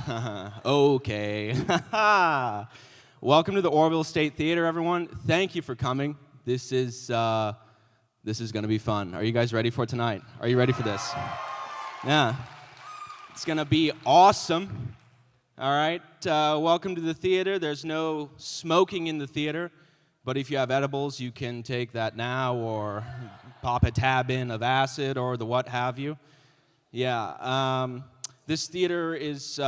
Okay. Welcome to the Oroville State Theater, everyone. Thank you for coming. This is going to be fun. Are you guys ready for tonight? Are you ready for this? Yeah. It's going to be awesome. All right. Welcome to the theater. There's no smoking in the theater, but if you have edibles, you can take that now or pop a tab in of acid or the what have you. Yeah. This theater is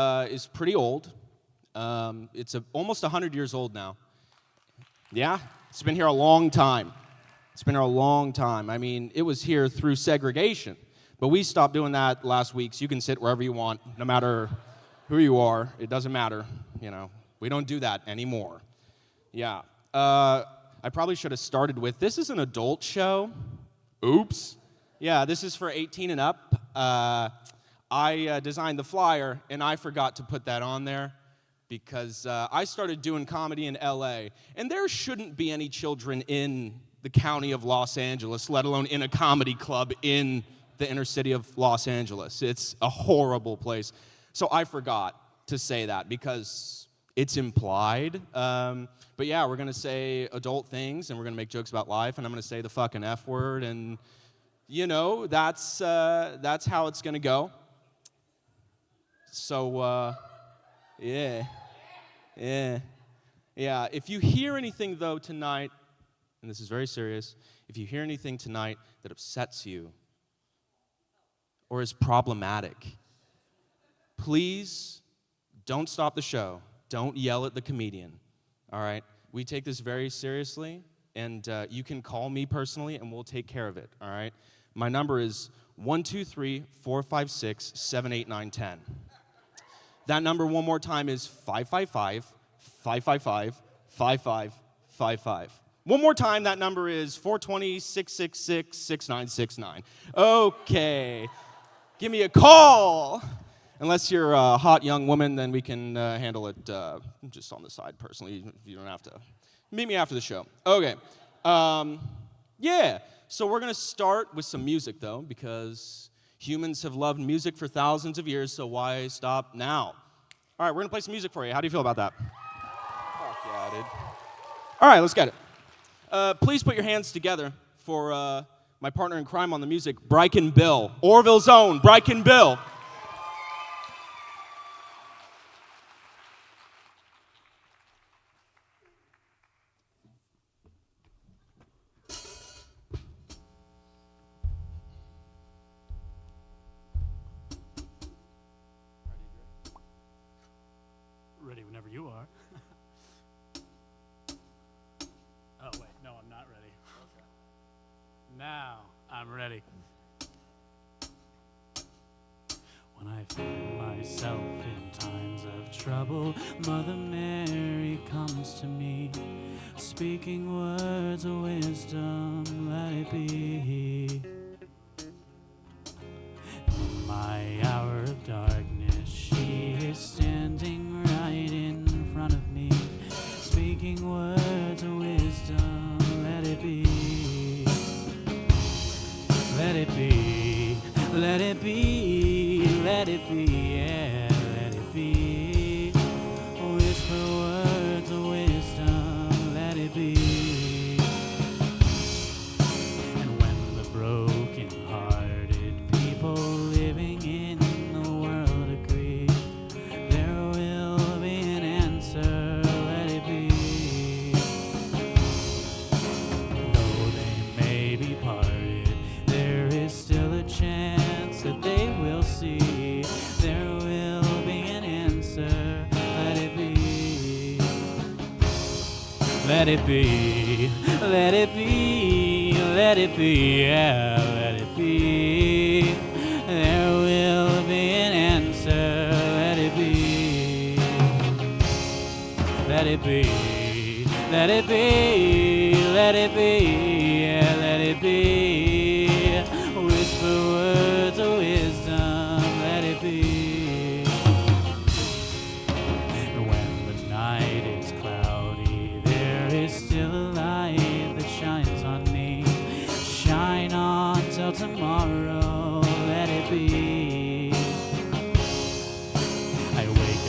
pretty old. It's almost 100 years old now. Yeah, it's been here a long time. It's been here a long time. I mean, it was here through segregation, but we stopped doing that last week, so you can sit wherever you want, no matter who you are. It doesn't matter, you know. We don't do that anymore. Yeah. I probably should have started with, this is an adult show. Oops. Yeah, this is for 18 and up. I designed the flyer, and I forgot to put that on there because I started doing comedy in L.A., and there shouldn't be any children in the county of Los Angeles, let alone in a comedy club in the inner city of Los Angeles. It's a horrible place. So I forgot to say that because it's implied. But yeah, we're going to say adult things, and we're going to make jokes about life, and I'm going to say the fucking F word, and, you know, that's how it's going to go. So, yeah. If you hear anything, though, tonight, and this is very serious, if you hear anything tonight that upsets you or is problematic, please don't stop the show. Don't yell at the comedian, all right? We take this very seriously, and you can call me personally, and we'll take care of it, all right? My number is 123-456-78910. That number one more time is 555-555-5555. One more time, that number is 420-666-6969. Okay. Give me a call. Unless you're a hot young woman, then we can handle it just on the side personally. You don't have to. Meet me after the show. Okay. Yeah. So we're going to start with some music, though, because humans have loved music for thousands of years, so why stop now? All right, we're going to play some music for you. How do you feel about that? Fuck yeah, dude. All right, let's get it. Please put your hands together for my partner in crime on the music, Bryken Bill. Oroville's own, Bryken Bill. Ready whenever you are. Oh, wait, no, I'm not ready. Okay. Now I'm ready. When I find myself in times of trouble, Mother Mary comes to me, speaking words of wisdom, let it be. In my hour of darkness, she is standing right in front of me, speaking words of wisdom, let it be. Let it be, let it be, let it be, yeah, let it be. Whisper words of wisdom, let it be. And when the broken-hearted people living in the world agree, there will be an answer, let it be. Though they may be parted, there is still a chance that they will see. There will be an answer, let it be. Let it be, let it be, let it be, yeah, let it be. There will be an answer, let it be. Let it be, let it be, let it be, yeah, let it be. Whisper words of wisdom, let it be. When the night is cloudy, there is still a light that shines on me. Shine on till tomorrow, let it be. I wake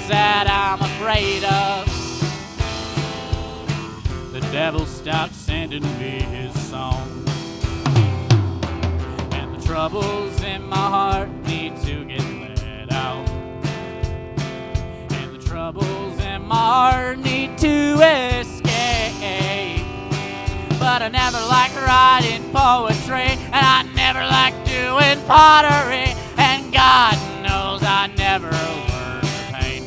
afraid of. The devil stopped sending me his songs, and the troubles in my heart need to get let out, and the troubles in my heart need to escape. But I never liked writing poetry, and I never liked doing pottery, and God knows I never learned to paint.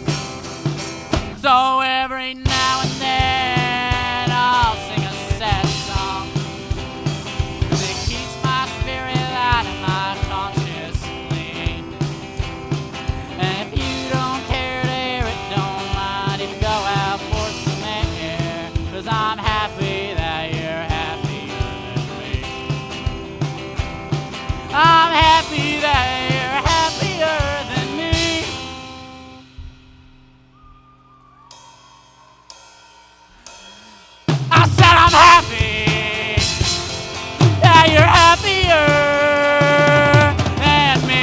So every now and then I'll sing a sad song, 'cause it keeps my spirit light and my conscience clean. And if you don't care to hear it, don't mind if you go out for some air, 'cause I'm happy that you're happier than me. I'm happy that you're happier than me. I said I'm happy that you're happier than me.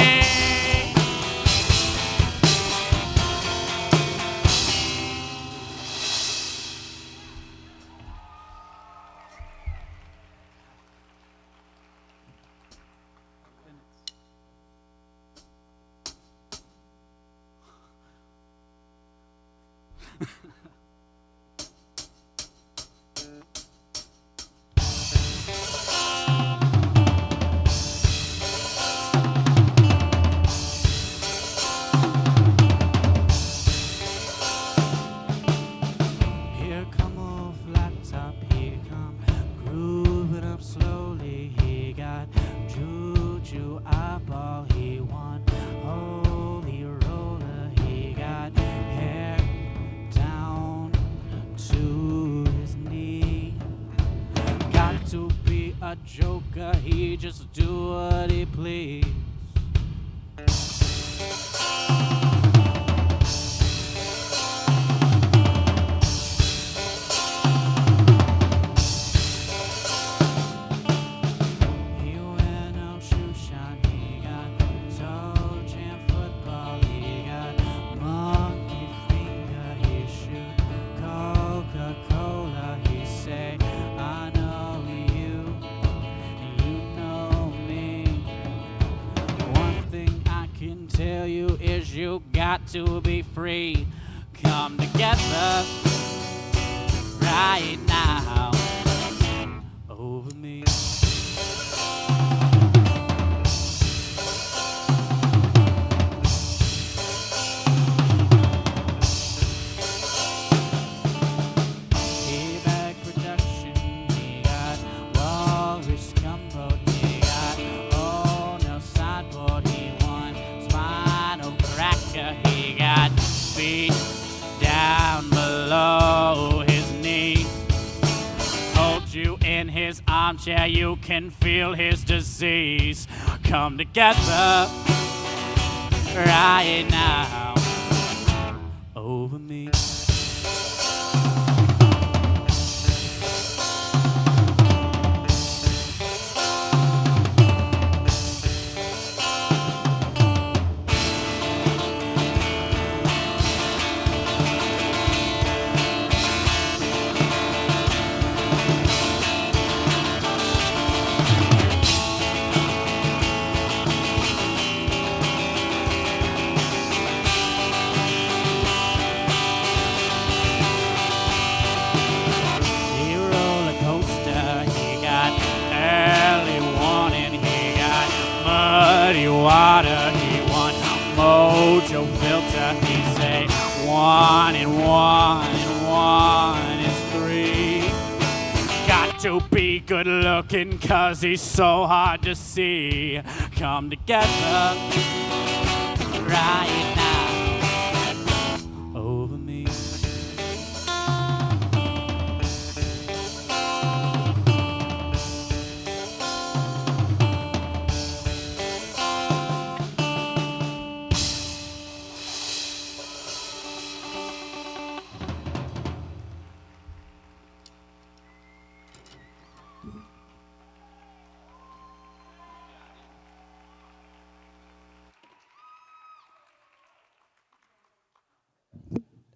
Here come old flat top, here come grooving up slowly. He got juju eyeball, he won holy roller. He got hair down to his knee. Got to be a joker, he just do what he please. He went out shoe shine, he got toe jam football, he got monkey finger, he shoot Coca-Cola, he say, I know you, you know me. One thing I can tell you is you got to be free. Come together right now over me. Payback production, he got Walrus Gumboat, he got Oh No Sideboard, he won Spinal Cracker, he got feet down below his knee. Hold you in his armchair, you can feel his disease. Come together right now over me. He roller coaster, he got early warning, he got muddy water, he won mojo filter, he say 1 and 1 and 1 is 3. Got to be good looking 'cause he's so hard to see. Come together right now over me.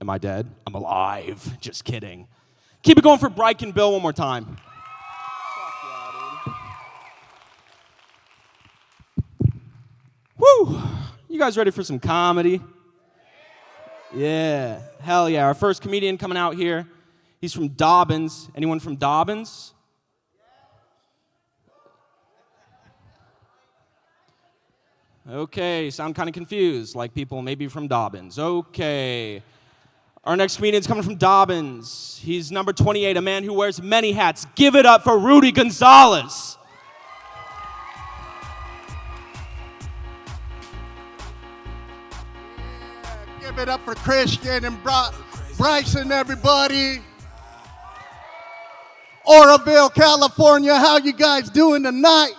Am I dead? I'm alive. Just kidding. Keep it going for Bryke and Bill one more time. Woo! You guys ready for some comedy? Yeah. Hell yeah. Our first comedian coming out here. He's from Dobbins. Anyone from Dobbins? Okay, sound kind of confused, like people maybe from Dobbins. Okay. Our next comedian's coming from Dobbins. He's number 28, a man who wears many hats. Give it up for Rudy Gonzalez. Yeah, give it up for Christian and Bryson, everybody. Oroville, California, how you guys doing tonight?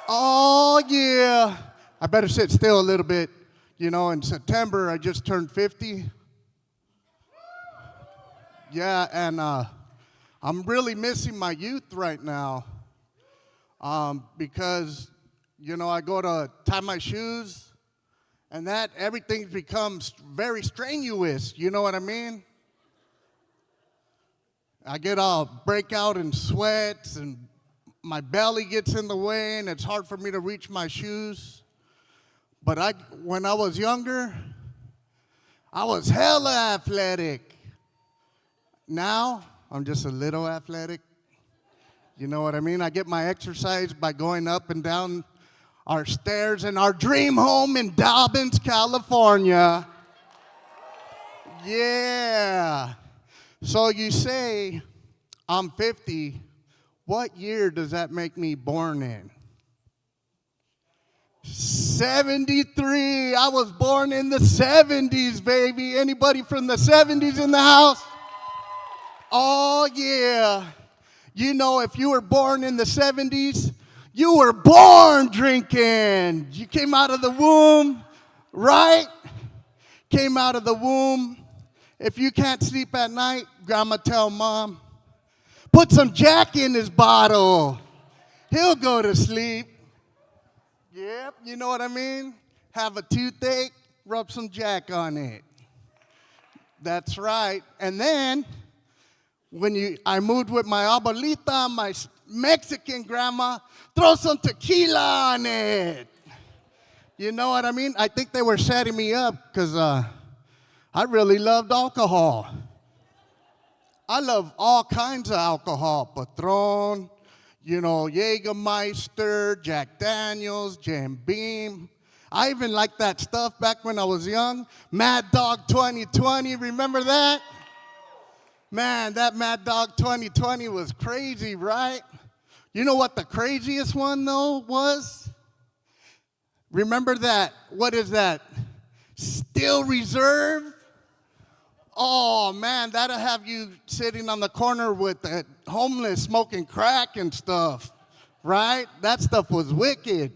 Oh, yeah. I better sit still a little bit. You know, in September, I just turned 50. Yeah, and I'm really missing my youth right now because, you know, I go to tie my shoes, and everything becomes very strenuous. You know what I mean? I get all break out in sweats, and my belly gets in the way, and it's hard for me to reach my shoes. But when I was younger, I was hella athletic. Now, I'm just a little athletic. You know what I mean? I get my exercise by going up and down our stairs in our dream home in Dobbins, California. Yeah. So you say, I'm 50. What year does that make me born in? 73. I was born in the 70s, baby. Anybody from the 70s in the house? Oh, yeah. You know, if you were born in the 70s, you were born drinking. You came out of the womb, right? Came out of the womb. If you can't sleep at night, grandma tell mom, put some Jack in his bottle. He'll go to sleep. Yep, you know what I mean? Have a toothache, rub some Jack on it. That's right. And then, I moved with my abuelita, my Mexican grandma, throw some tequila on it. You know what I mean? I think they were setting me up because I really loved alcohol. I love all kinds of alcohol. Patron, you know, Jägermeister, Jack Daniels, Jim Beam. I even liked that stuff back when I was young. Mad Dog 2020, remember that? Man, that Mad Dog 2020 was crazy, right? You know what the craziest one, though, was? Remember that, what is that? Still Reserve? Oh, man, that'll have you sitting on the corner with the homeless smoking crack and stuff, right? That stuff was wicked.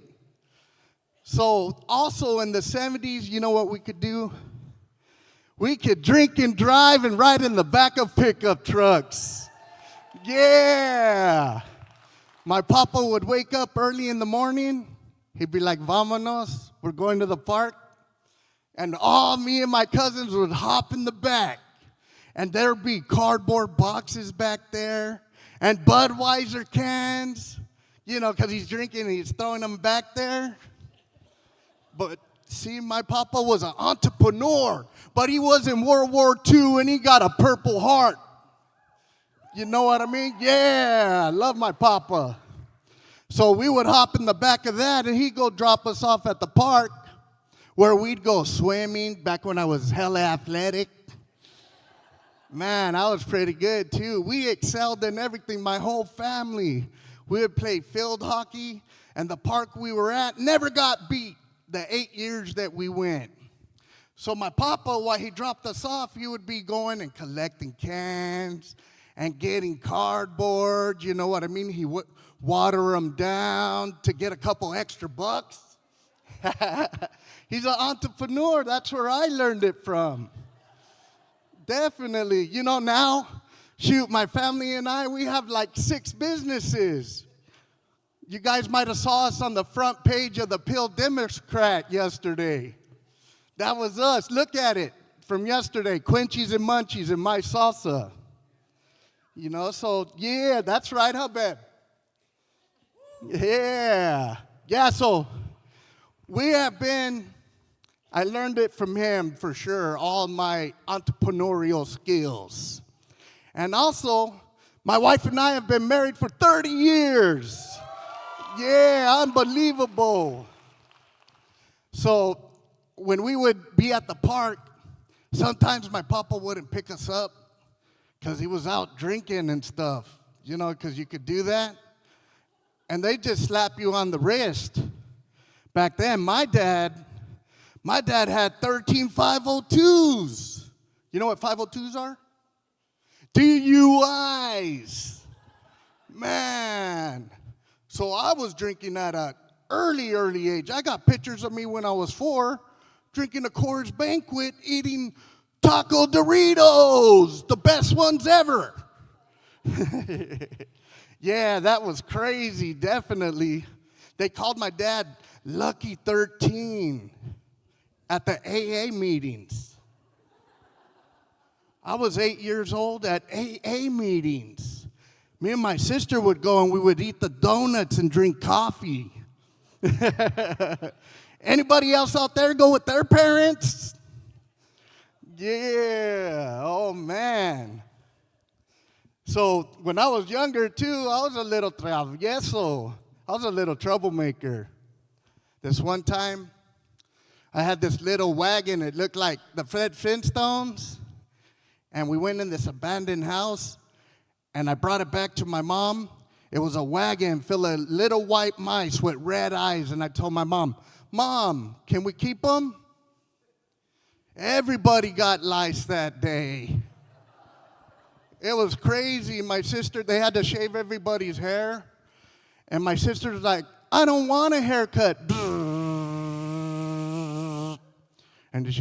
So also in the 70s, you know what we could do? We could drink and drive and ride in the back of pickup trucks. Yeah. My papa would wake up early in the morning. He'd be like, "Vámonos, we're going to the park." And all me and my cousins would hop in the back. And there'd be cardboard boxes back there and Budweiser cans, you know, because he's drinking and he's throwing them back there. But see, my papa was an entrepreneur, but he was in World War II and he got a Purple Heart. You know what I mean? Yeah, I love my papa. So we would hop in the back of that and he'd go drop us off at the park where we'd go swimming back when I was hella athletic. Man, I was pretty good too. We excelled in everything, my whole family. We would play field hockey and the park we were at never got beat the 8 years that we went. So my papa, while he dropped us off, he would be going and collecting cans and getting cardboard, you know what I mean? He would water them down to get a couple extra bucks. He's an entrepreneur. That's where I learned it from. Definitely. You know, now, shoot, my family and I, we have like 6 businesses. You guys might have saw us on the front page of the Pill Democrat yesterday. That was us. Look at it. from yesterday, Quinchies and Munchies and my salsa. You know, so yeah, that's right, huh, babe? Yeah. Yeah, so we have been, I learned it from him for sure, all my entrepreneurial skills. And also, my wife and I have been married for 30 years. Yeah, unbelievable. So when we would be at the park, sometimes my papa wouldn't pick us up because he was out drinking and stuff, you know, because you could do that. And they just slap you on the wrist. Back then, my dad had 13 502s. You know what 502s are? DUIs. Man. So I was drinking at an early age. I got pictures of me when I was 4, drinking a Coors Banquet, eating Taco Doritos, the best ones ever. Yeah, that was crazy, definitely. They called my dad Lucky 13 at the AA meetings. I was 8 years old at AA meetings. Me and my sister would go and we would eat the donuts and drink coffee. Anybody else out there go with their parents? Yeah, oh man. So when I was younger too, I was a little travieso. I was a little troublemaker. This one time, I had this little wagon. It looked like the Fred Flintstones. And we went in this abandoned house, and I brought it back to my mom. It was a wagon full of little white mice with red eyes, and I told my mom, "Mom, can we keep them?" Everybody got lice that day. It was crazy. My sister, they had to shave everybody's hair, and my sister's like, "I don't want a haircut." And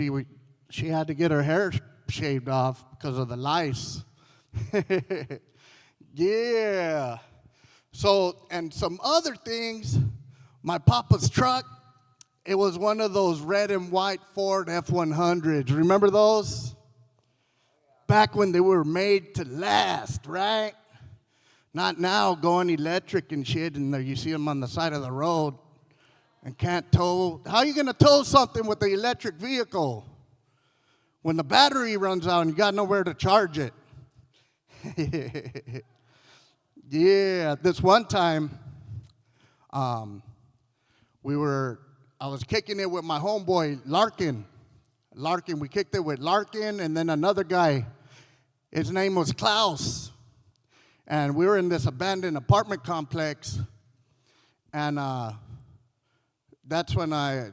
she had to get her hair shaved off because of the lice. Yeah. So, and some other things, my papa's truck, it was one of those red and white Ford F-100s. Remember those? Back when they were made to last, right? Not now, going electric and shit, and you see them on the side of the road and can't tow. How are you going to tow something with the electric vehicle when the battery runs out and you got nowhere to charge it? Yeah, this one time, I was kicking it with my homeboy, Larkin. We kicked it with Larkin and then another guy. His name was Klaus. And we were in this abandoned apartment complex. And that's when I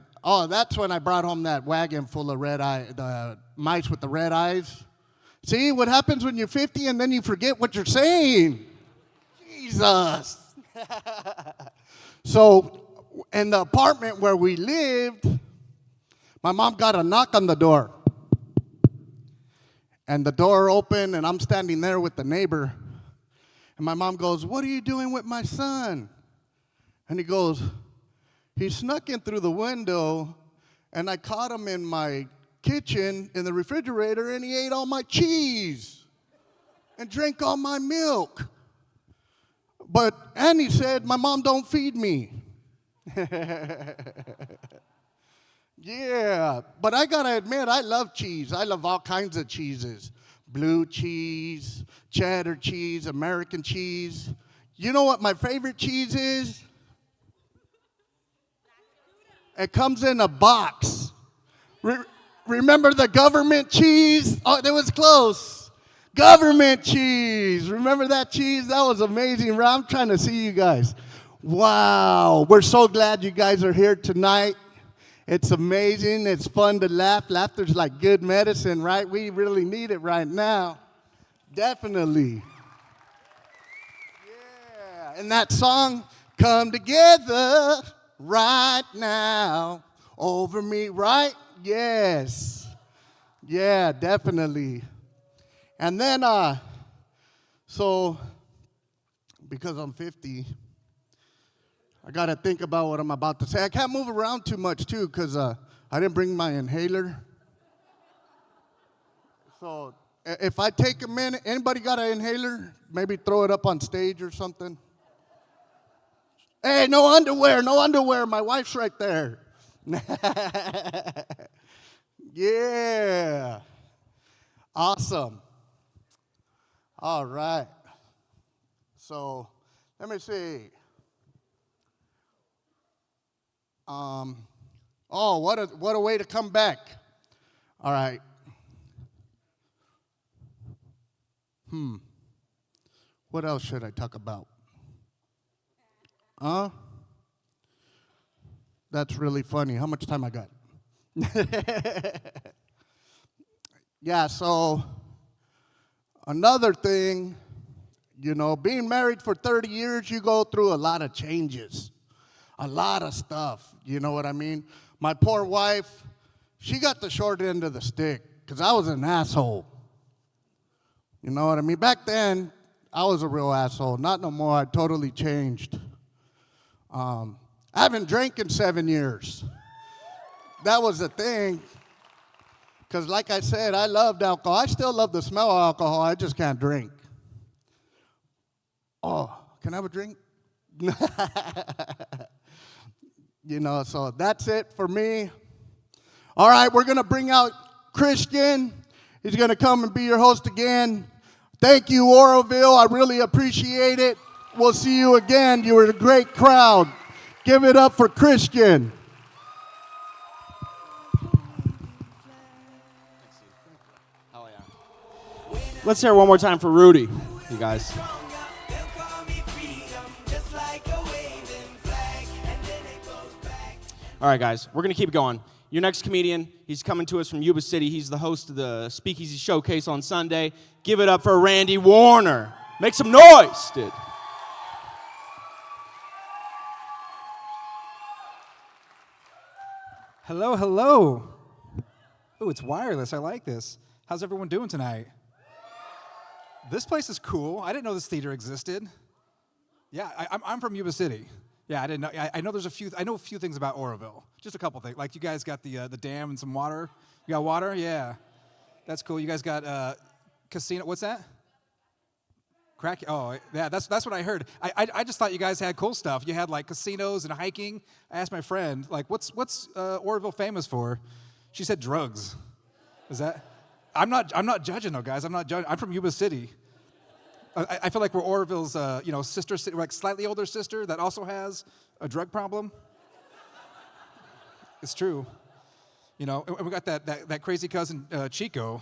brought home that wagon full of the mice with the red eyes. See what happens when you're 50 and then you forget what you're saying? Jesus. So, in the apartment where we lived, my mom got a knock on the door. And the door opened, and I'm standing there with the neighbor. And my mom goes, "What are you doing with my son?" And he goes, "He snuck in through the window, and I caught him in my kitchen in the refrigerator, and he ate all my cheese and drank all my milk. And he said, my mom don't feed me." Yeah, but I gotta admit, I love cheese. I love all kinds of cheeses. Blue cheese, cheddar cheese, American cheese. You know what my favorite cheese is? It comes in a box. Remember the government cheese? Oh, that was close. Government cheese. Remember that cheese? That was amazing. I'm trying to see you guys. Wow. We're so glad you guys are here tonight. It's amazing. It's fun to laugh. Laughter's like good medicine, right? We really need it right now. Definitely. Yeah. And that song, "Come Together Right Now," over me, right? Yes. Yeah, definitely. And then, so, because I'm 50, I got to think about what I'm about to say. I can't move around too much, too, because I didn't bring my inhaler. So if I take a minute, anybody got an inhaler? Maybe throw it up on stage or something. Hey, no underwear, no underwear. My wife's right there. Yeah. Awesome. All right. So let me see. Oh, what a way to come back. All right. What else should I talk about? That's really funny. How much time I got? Yeah, so another thing, being married for 30 years, you go through a lot of changes, a lot of stuff. You know what I mean? My poor wife, she got the short end of the stick because I was an asshole. You know what I mean? Back then, I was a real asshole. Not no more. I totally changed. I haven't drank in 7 years. That was the thing. Because like I said, I loved alcohol. I still love the smell of alcohol. I just can't drink. Oh, can I have a drink? So that's it for me. All right, we're going to bring out Christian. He's going to come and be your host again. Thank you, Oroville. I really appreciate it. We'll see you again. You were a great crowd. Give it up for Christian. Hell yeah. Let's hear it one more time for Rudy, you guys. All right, guys, we're going to keep going. Your next comedian, he's coming to us from Yuba City. He's the host of the Speakeasy Showcase on Sunday. Give it up for Randy Warner. Make some noise, dude. Hello, hello. Ooh, it's wireless. I like this. How's everyone doing tonight? This place is cool. I didn't know this theater existed. Yeah, I'm from Yuba City. Yeah, I didn't know. I know I know a few things about Oroville. Just a couple things. Like you guys got the dam and some water. You got water? Yeah, that's cool. You guys got casino. What's that? Crack. Oh, yeah. That's what I heard. I just thought you guys had cool stuff. You had like casinos and hiking. I asked my friend, like, what's Oroville famous for? She said drugs. Is that? I'm not judging though, guys. I'm not judging. I'm from Yuba City. I feel like we're Oroville's, sister, like slightly older sister that also has a drug problem. It's true. And we got that crazy cousin Chico.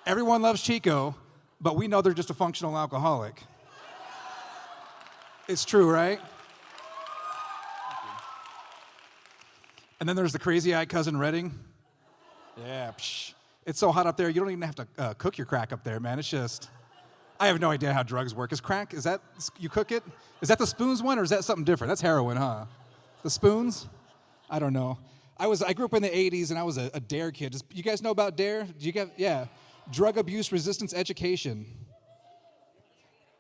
Everyone loves Chico, but we know they're just a functional alcoholic. It's true, right? And then there's the crazy-eyed cousin Redding. Yeah, it's so hot up there, you don't even have to cook your crack up there, man. It's just... I have no idea how drugs work. Is crack, you cook it? Is that the spoons one or is that something different? That's heroin, huh? The spoons? I don't know. I grew up in the 80s and I was a DARE kid. You guys know about DARE? Yeah. Drug Abuse Resistance Education.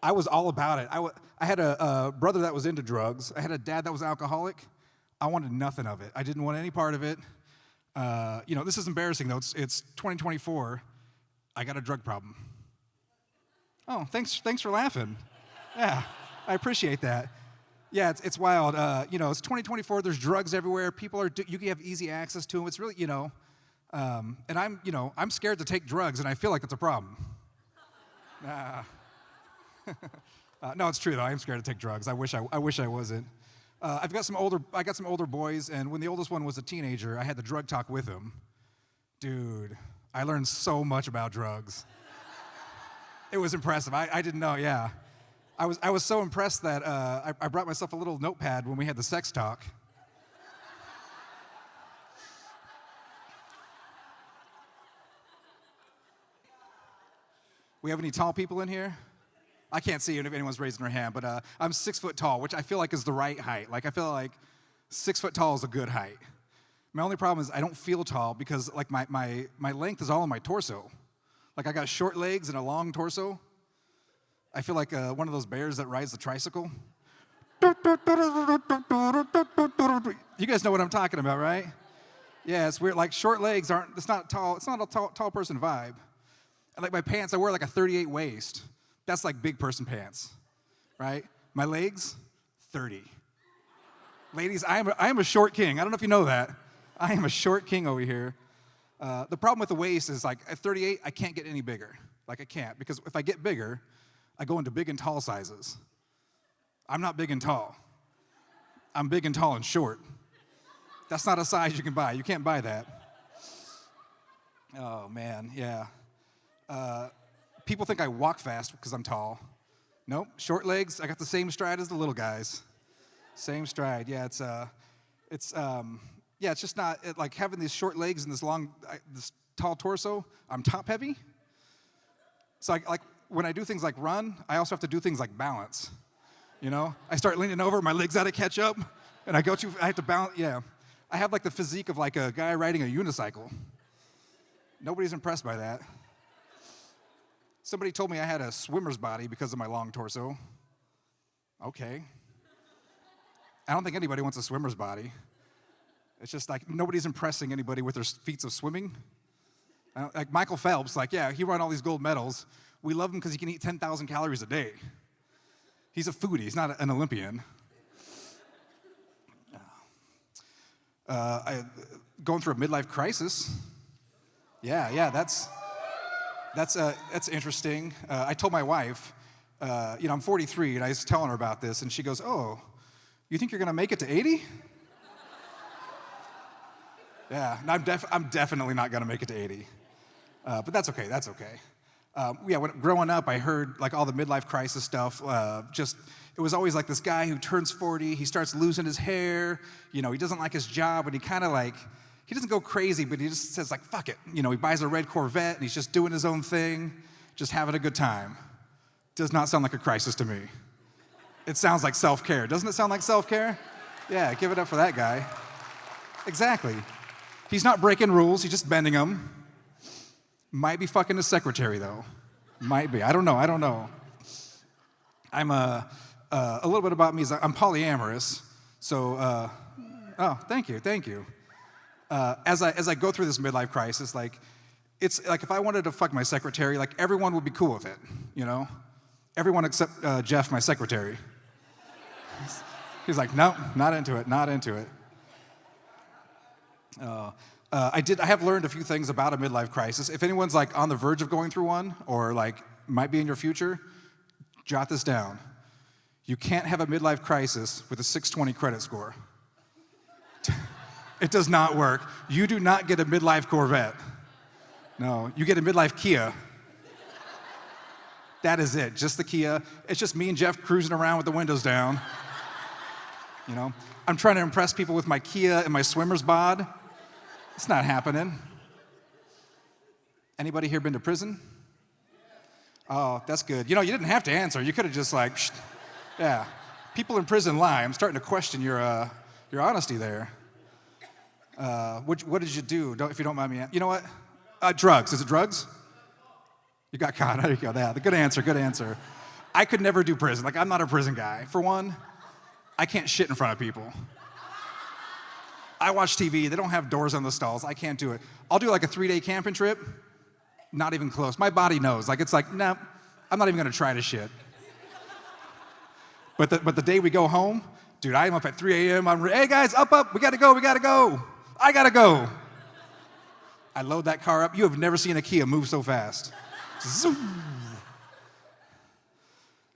I was all about it. I had a brother that was into drugs. I had a dad that was alcoholic. I wanted nothing of it. I didn't want any part of it. This is embarrassing though. It's 2024. I got a drug problem. Oh, thanks for laughing. Yeah, I appreciate that. Yeah, it's wild. It's 2024. There's drugs everywhere. People you can have easy access to them. It's really, and I'm scared to take drugs, and I feel like that's a problem. No, it's true though. I am scared to take drugs. I wish I wasn't. I got some older boys, and when the oldest one was a teenager, I had the drug talk with him. Dude, I learned so much about drugs. It was impressive. I didn't know, yeah. I was so impressed that I brought myself a little notepad when we had the sex talk. We have any tall people in here? I can't see if anyone's raising their hand, but I'm 6 foot tall, which I feel like is the right height. Like, I feel like 6 foot tall is a good height. My only problem is I don't feel tall because, like, my length is all on my torso. Like, I got short legs and a long torso. I feel like one of those bears that rides the tricycle. You guys know what I'm talking about, right? Yeah, it's weird. Like short legs aren't. It's not tall. It's not a tall person vibe. And like my pants, I wear like a 38 waist. That's like big person pants, right? My legs, 30. Ladies, I am a short king. I don't know if you know that. I am a short king over here. The problem with the waist is like at 38, I can't get any bigger. Like I can't, because if I get bigger, I go into big and tall sizes. I'm not big and tall. I'm big and tall and short. That's not a size you can buy. You can't buy that. Oh, man, yeah. People think I walk fast because I'm tall. Nope, short legs. I got the same stride as the little guys. Same stride. Yeah, it's just not like having these short legs and this tall torso. I'm top heavy. So like when I do things like run, I also have to do things like balance. You know, I start leaning over, my legs got to catch up, and I have to balance. Yeah, I have like the physique of like a guy riding a unicycle. Nobody's impressed by that. Somebody told me I had a swimmer's body because of my long torso. Okay. I don't think anybody wants a swimmer's body. It's just like nobody's impressing anybody with their feats of swimming. Like Michael Phelps, like, yeah, he won all these gold medals. We love him because he can eat 10,000 calories a day. He's a foodie. He's not an Olympian. Going through a midlife crisis. Yeah, that's interesting. I told my wife, I'm 43, and I was telling her about this, and she goes, "Oh, you think you're gonna make it to 80?" Yeah, and I'm definitely not gonna make it to 80, but that's okay. That's okay. Growing up, I heard like all the midlife crisis stuff. It was always like this guy who turns 40, he starts losing his hair. He doesn't like his job, and he doesn't go crazy, but he just says like, fuck it. He buys a red Corvette, and he's just doing his own thing, just having a good time. Does not sound like a crisis to me. It sounds like self-care. Doesn't it sound like self-care? Yeah, give it up for that guy. Exactly. He's not breaking rules, he's just bending them. Might be fucking his secretary, though. Might be. I don't know. I'm a little bit about me is I'm polyamorous. So, thank you. As I go through this midlife crisis, like, it's like if I wanted to fuck my secretary, like everyone would be cool with it, Everyone except Jeff, my secretary. He's like, no, not into it. I have learned a few things about a midlife crisis. If anyone's like on the verge of going through one or like might be in your future, jot this down. You can't have a midlife crisis with a 620 credit score. It does not work. You do not get a midlife Corvette. No, you get a midlife Kia. That is it, just the Kia. It's just me and Jeff cruising around with the windows down. I'm trying to impress people with my Kia and my swimmer's bod. It's not happening. Anybody here been to prison? Oh, that's good. You didn't have to answer. You could have just like, psh. Yeah. People in prison lie. I'm starting to question your honesty there. What did you do? If you don't mind me. You know what? Drugs. Is it drugs? You got caught. There you go. Yeah, good answer. I could never do prison. Like, I'm not a prison guy. For one, I can't shit in front of people. I watch TV. They don't have doors on the stalls. I can't do it. I'll do like a 3-day camping trip. Not even close. My body knows. Like, it's like, nah, I'm not even going to try to shit. But the day we go home, dude, I am up at 3 a.m. Hey, guys, up. We got to go. I got to go. I load that car up. You have never seen a Kia move so fast. Zoom.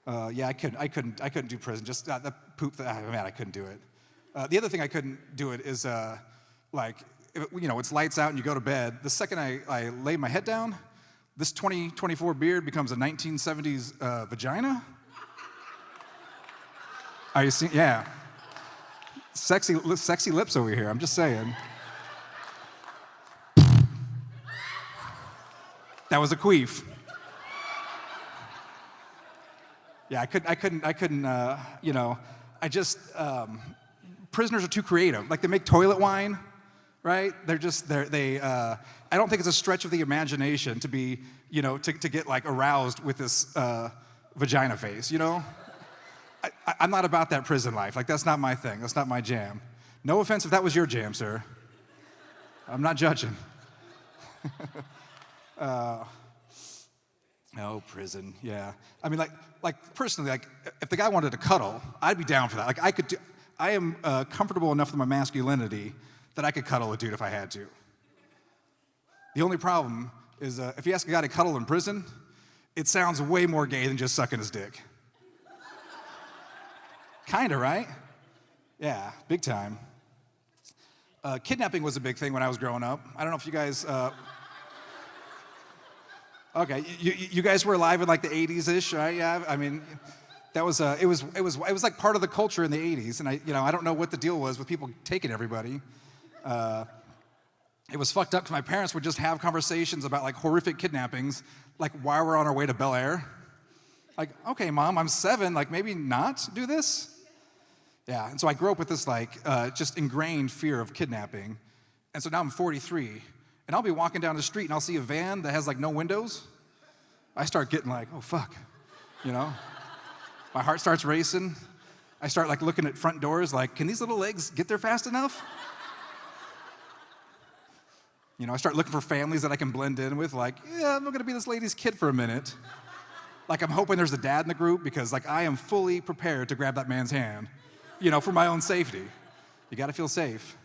Yeah, I couldn't do prison. Just the poop. Man, I couldn't do it. The other thing I couldn't do it is it's lights out and you go to bed. The second I lay my head down, this 2024 beard becomes a 1970s vagina. Are you seeing? Yeah. Sexy lips over here. I'm just saying. That was a queef. Yeah, I couldn't. Prisoners are too creative. Like, they make toilet wine, right? I don't think it's a stretch of the imagination to be, to get like aroused with this vagina face, I'm not about that prison life. Like, that's not my thing. That's not my jam. No offense if that was your jam, sir. I'm not judging. Oh, prison, yeah. I mean, like personally, like if the guy wanted to cuddle, I'd be down for that. Like I am comfortable enough with my masculinity that I could cuddle a dude if I had to. The only problem is if you ask a guy to cuddle in prison, it sounds way more gay than just sucking his dick. Kinda, right? Yeah, big time. Kidnapping was a big thing when I was growing up. I don't know if you guys. Okay, you guys were alive in like the 80s-ish, right? Yeah, I mean, that was it was like part of the culture in the 80s, and I don't know what the deal was with people taking everybody. It was fucked up because my parents would just have conversations about like horrific kidnappings, like while we're on our way to Bel Air. Like, okay, Mom, I'm 7, like maybe not do this. Yeah, and so I grew up with this like just ingrained fear of kidnapping, and so now I'm 43. And I'll be walking down the street and I'll see a van that has like no windows. I start getting like, oh fuck, you know? My heart starts racing. I start like looking at front doors like, can these little legs get there fast enough? You know, I start looking for families that I can blend in with, like, yeah, I'm gonna be this lady's kid for a minute. Like I'm hoping there's a dad in the group because like I am fully prepared to grab that man's hand, you know, for my own safety. You gotta feel safe.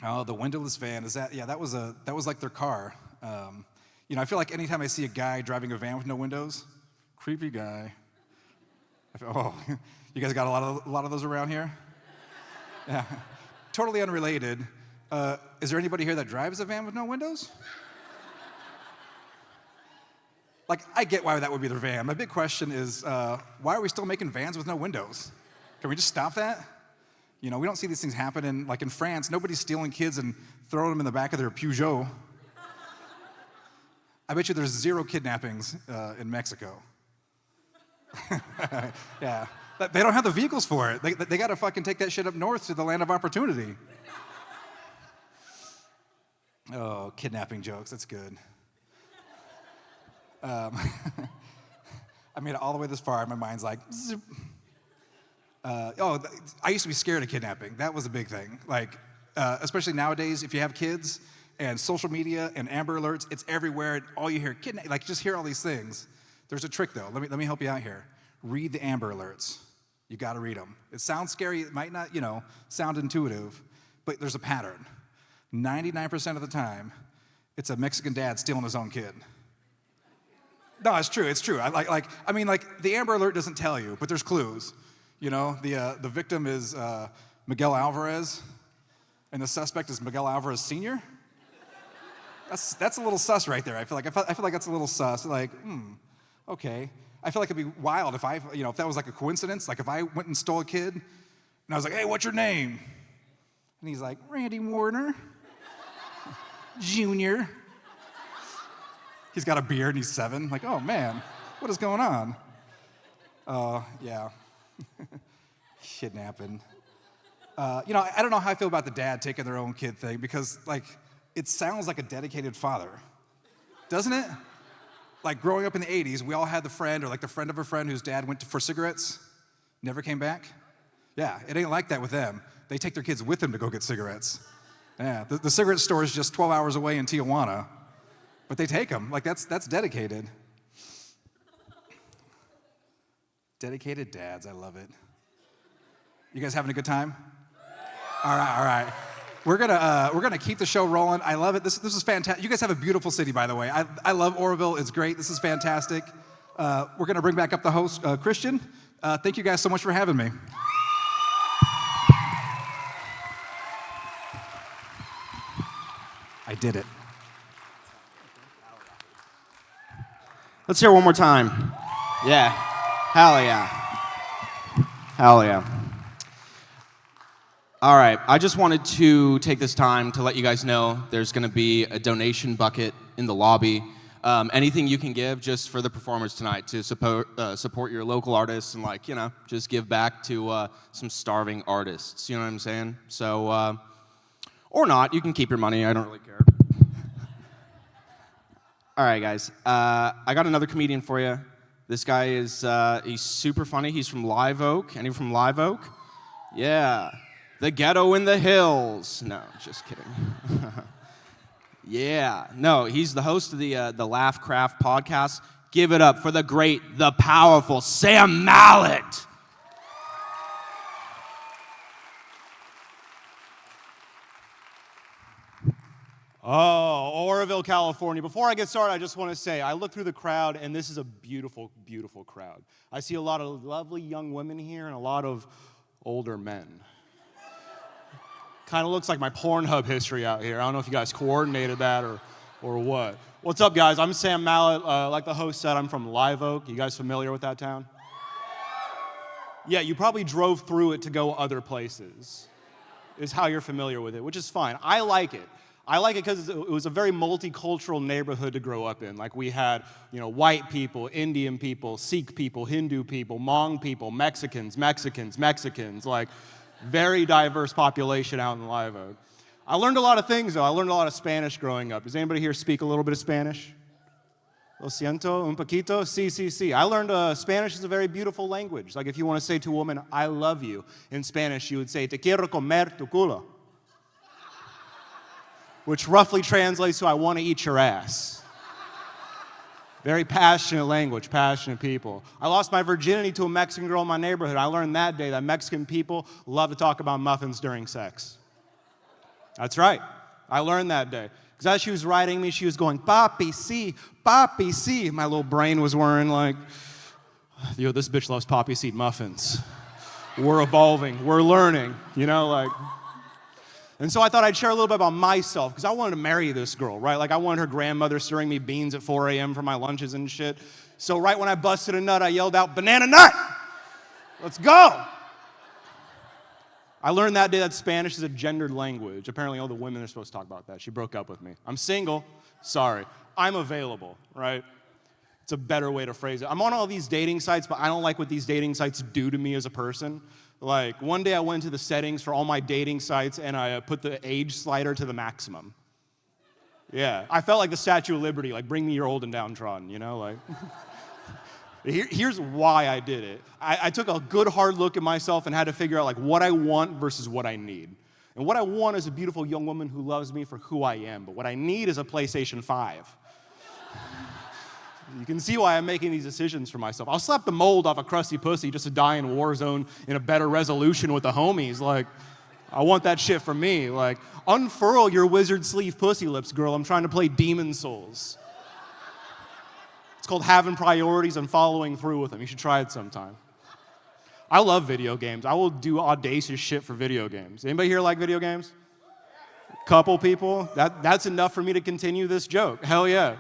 Oh, the windowless van, that was like their car. You know, I feel like anytime I see a guy driving a van with no windows, creepy guy. Oh, you guys got a lot of those around here? Yeah, totally unrelated. Is there anybody here that drives a van with no windows? Like, I get why that would be their van. My big question is, why are we still making vans with no windows? Can we just stop that? You know, we don't see these things happen in France, nobody's stealing kids and throwing them in the back of their Peugeot. I bet you there's 0 kidnappings in Mexico. Yeah, they don't have the vehicles for it. They gotta fucking take that shit up north to the land of opportunity. Oh, kidnapping jokes, that's good. I made it all the way this far, and my mind's like, zip. I used to be scared of kidnapping. That was a big thing. Like, especially nowadays, if you have kids and social media and Amber Alerts, it's everywhere. And all you hear, like, just hear all these things. There's a trick, though. Let me help you out here. Read the Amber Alerts. You got to read them. It sounds scary. It might not, sound intuitive, but there's a pattern. 99% of the time, it's a Mexican dad stealing his own kid. No, it's true. It's true. The Amber Alert doesn't tell you, but there's clues. You know, the victim is Miguel Alvarez, and the suspect is Miguel Alvarez Sr. That's a little sus right there. I feel like that's a little sus. Like, okay. I feel like it'd be wild if if that was like a coincidence. Like if I went and stole a kid, and I was like, hey, what's your name? And he's like, Randy Warner, Jr. He's got a beard and he's 7. Like, oh man, what is going on? Yeah. Kidnapping. I don't know how I feel about the dad taking their own kid thing because, like, it sounds like a dedicated father, doesn't it? Like, growing up in the 80s, we all had the friend or, like, the friend of a friend whose dad went for cigarettes, never came back. Yeah, it ain't like that with them. They take their kids with them to go get cigarettes. Yeah, the cigarette store is just 12 hours away in Tijuana, but they take them. Like, that's dedicated. Dedicated dads, I love it. You guys having a good time? All right. We're gonna keep the show rolling. I love it. This is fantastic. You guys have a beautiful city, by the way. I love Oroville. It's great. This is fantastic. We're gonna bring back up the host, Christian. Thank you guys so much for having me. I did it. Let's hear it one more time. Yeah. Hell yeah. Hell yeah. All right, I just wanted to take this time to let you guys know there's going to be a donation bucket in the lobby. Anything you can give just for the performers tonight to support your local artists and, just give back to some starving artists. You know what I'm saying? So, or not, you can keep your money. I don't really care. All right, guys. I got another comedian for you. This guy is, he's super funny. He's from Live Oak. Any from Live Oak? Yeah. The ghetto in the hills. No, just kidding. Yeah, no, he's the host of the Laugh Craft podcast. Give it up for the great, the powerful Sam Mallet. Oh, Oroville, California. Before I get started, I just want to say I look through the crowd, and this is a beautiful, beautiful crowd. I see a lot of lovely young women here and a lot of older men. Kind of looks like my Pornhub history out here. I don't know if you guys coordinated that or what. What's up, guys? I'm Sam Mallet. Like the host said, I'm from Live Oak. You guys familiar with that town? Yeah, you probably drove through it to go other places, is how you're familiar with it, which is fine. I like it. I like it because it was a very multicultural neighborhood to grow up in. Like we had, white people, Indian people, Sikh people, Hindu people, Hmong people, Mexicans, like very diverse population out in Live Oak. I learned a lot of things, though. I learned a lot of Spanish growing up. Does anybody here speak a little bit of Spanish? Lo siento, un poquito, sí. I learned Spanish is a very beautiful language. Like if you want to say to a woman, I love you, in Spanish you would say, te quiero comer tu culo, which roughly translates to I want to eat your ass. Very passionate language, passionate people. I lost my virginity to a Mexican girl in my neighborhood. I learned that day that Mexican people love to talk about muffins during sex. That's right. I learned that day. Because as she was writing me, she was going, papi, sí. My little brain was whirring like, this bitch loves poppy seed muffins. We're evolving, we're learning, And so I thought I'd share a little bit about myself, because I wanted to marry this girl, right? Like I wanted her grandmother serving me beans at 4 a.m. for my lunches and shit. So right when I busted a nut, I yelled out, banana nut! Let's go! I learned that day that Spanish is a gendered language. Apparently all the women are supposed to talk about that. She broke up with me. I'm single, sorry. I'm available, right? It's a better way to phrase it. I'm on all these dating sites, but I don't like what these dating sites do to me as a person. Like, one day I went to the settings for all my dating sites, and I put the age slider to the maximum. Yeah, I felt like the Statue of Liberty, like, bring me your old and downtrodden, Here's why I did it. I took a good hard look at myself and had to figure out, like, what I want versus what I need. And what I want is a beautiful young woman who loves me for who I am, but what I need is a PlayStation 5. You can see why I'm making these decisions for myself. I'll slap the mold off a crusty pussy just to die in Warzone in a better resolution with the homies. Like, I want that shit for me. Like, unfurl your wizard sleeve pussy lips, girl. I'm trying to play Demon Souls. It's called having priorities and following through with them. You should try it sometime. I love video games. I will do audacious shit for video games. Anybody here like video games? Couple people? That's enough for me to continue this joke. Hell yeah.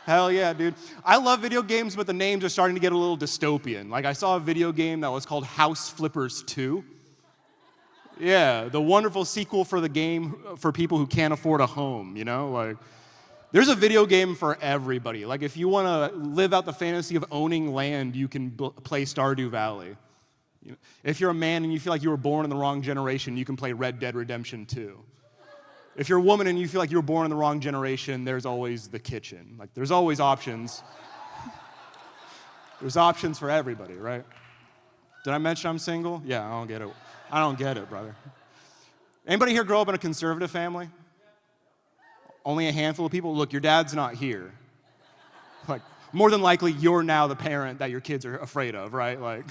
Hell yeah, dude. I love video games, but the names are starting to get a little dystopian. Like, I saw a video game that was called House Flippers 2. Yeah, the wonderful sequel for the game for people who can't afford a home, Like, there's a video game for everybody. Like, if you want to live out the fantasy of owning land, you can play Stardew Valley. If you're a man and you feel like you were born in the wrong generation, you can play Red Dead Redemption 2. If you're a woman and you feel like you were born in the wrong generation, there's always the kitchen. Like, there's always options. There's options for everybody, right? Did I mention I'm single? Yeah, I don't get it. I don't get it, brother. Anybody here grow up in a conservative family? Only a handful of people? Look, your dad's not here. Like, more than likely, you're now the parent that your kids are afraid of, right? Like,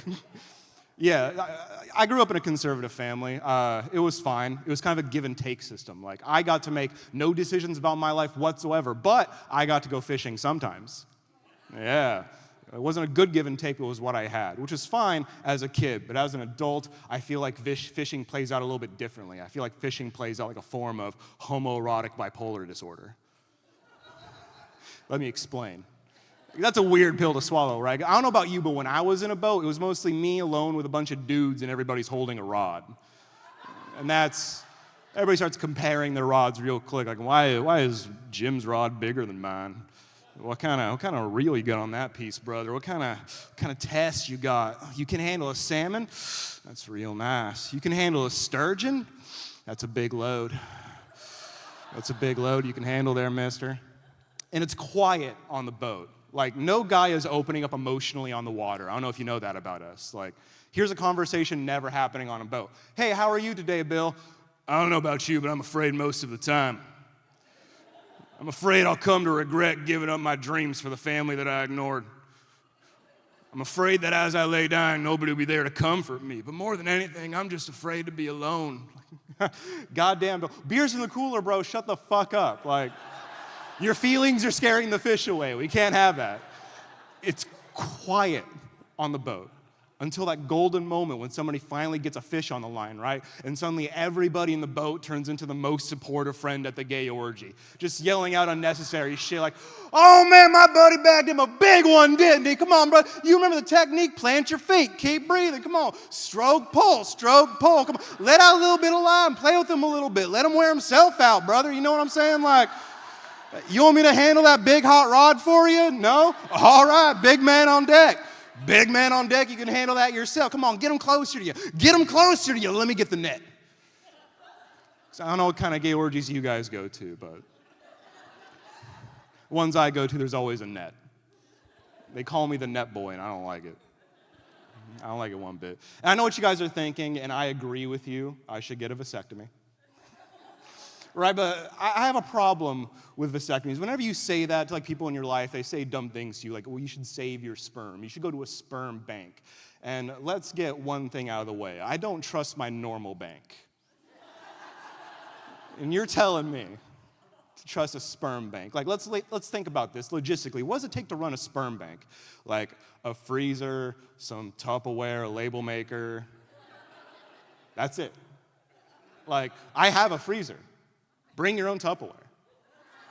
yeah, I grew up in a conservative family. It was fine. It was kind of a give and take system. Like, I got to make no decisions about my life whatsoever, but I got to go fishing sometimes. Yeah. It wasn't a good give and take, it was what I had, which was fine as a kid. But as an adult, I feel like fishing plays out a little bit differently. I feel like fishing plays out like a form of homoerotic bipolar disorder. Let me explain. That's a weird pill to swallow, right? I don't know about you, but when I was in a boat, it was mostly me alone with a bunch of dudes and everybody's holding a rod. And everybody starts comparing their rods real quick. Like, why is Jim's rod bigger than mine? What kind of reel you got on that piece, brother? What kind of test you got? You can handle a salmon? That's real nice. You can handle a sturgeon? That's a big load. That's a big load you can handle there, mister. And it's quiet on the boat. Like, no guy is opening up emotionally on the water. I don't know if you know that about us. Like, Here's a conversation never happening on a boat. Hey, how are you today, Bill? I don't know about you, but I'm afraid most of the time. I'm afraid I'll come to regret giving up my dreams for the family that I ignored. I'm afraid that as I lay dying, nobody will be there to comfort me. But more than anything, I'm just afraid to be alone. Goddamn, Bill. Beer's in the cooler, bro. Shut the fuck up. Like, your feelings are scaring the fish away. We can't have that. It's quiet on the boat until that golden moment when somebody finally gets a fish on the line, right? And suddenly everybody in the boat turns into the most supportive friend at the gay orgy. Just yelling out unnecessary shit like, oh man, my buddy bagged him a big one, didn't he? Come on, bro. You remember the technique? Plant your feet. Keep breathing. Come on. Stroke, pull. Stroke, pull. Come on. Let out a little bit of line. Play with him a little bit. Let him wear himself out, brother. You know what I'm saying? Like, you want me to handle that big hot rod for you? No? All right, big man on deck. Big man on deck, you can handle that yourself. Come on, get him closer to you. Get him closer to you. Let me get the net. So I don't know what kind of gay orgies you guys go to, but ones I go to, there's always a net. They call me the net boy, and I don't like it. I don't like it one bit. And I know what you guys are thinking, and I agree with you. I should get a vasectomy. Right, but I have a problem with vasectomies. Whenever you say that to like people in your life, they say dumb things to you, like, well, you should save your sperm. You should go to a sperm bank. And let's get one thing out of the way. I don't trust my normal bank. And you're telling me to trust a sperm bank. Like, let's think about this logistically. What does it take to run a sperm bank? Like a freezer, some Tupperware, a label maker. That's it. Like, I have a freezer. Bring your own Tupperware.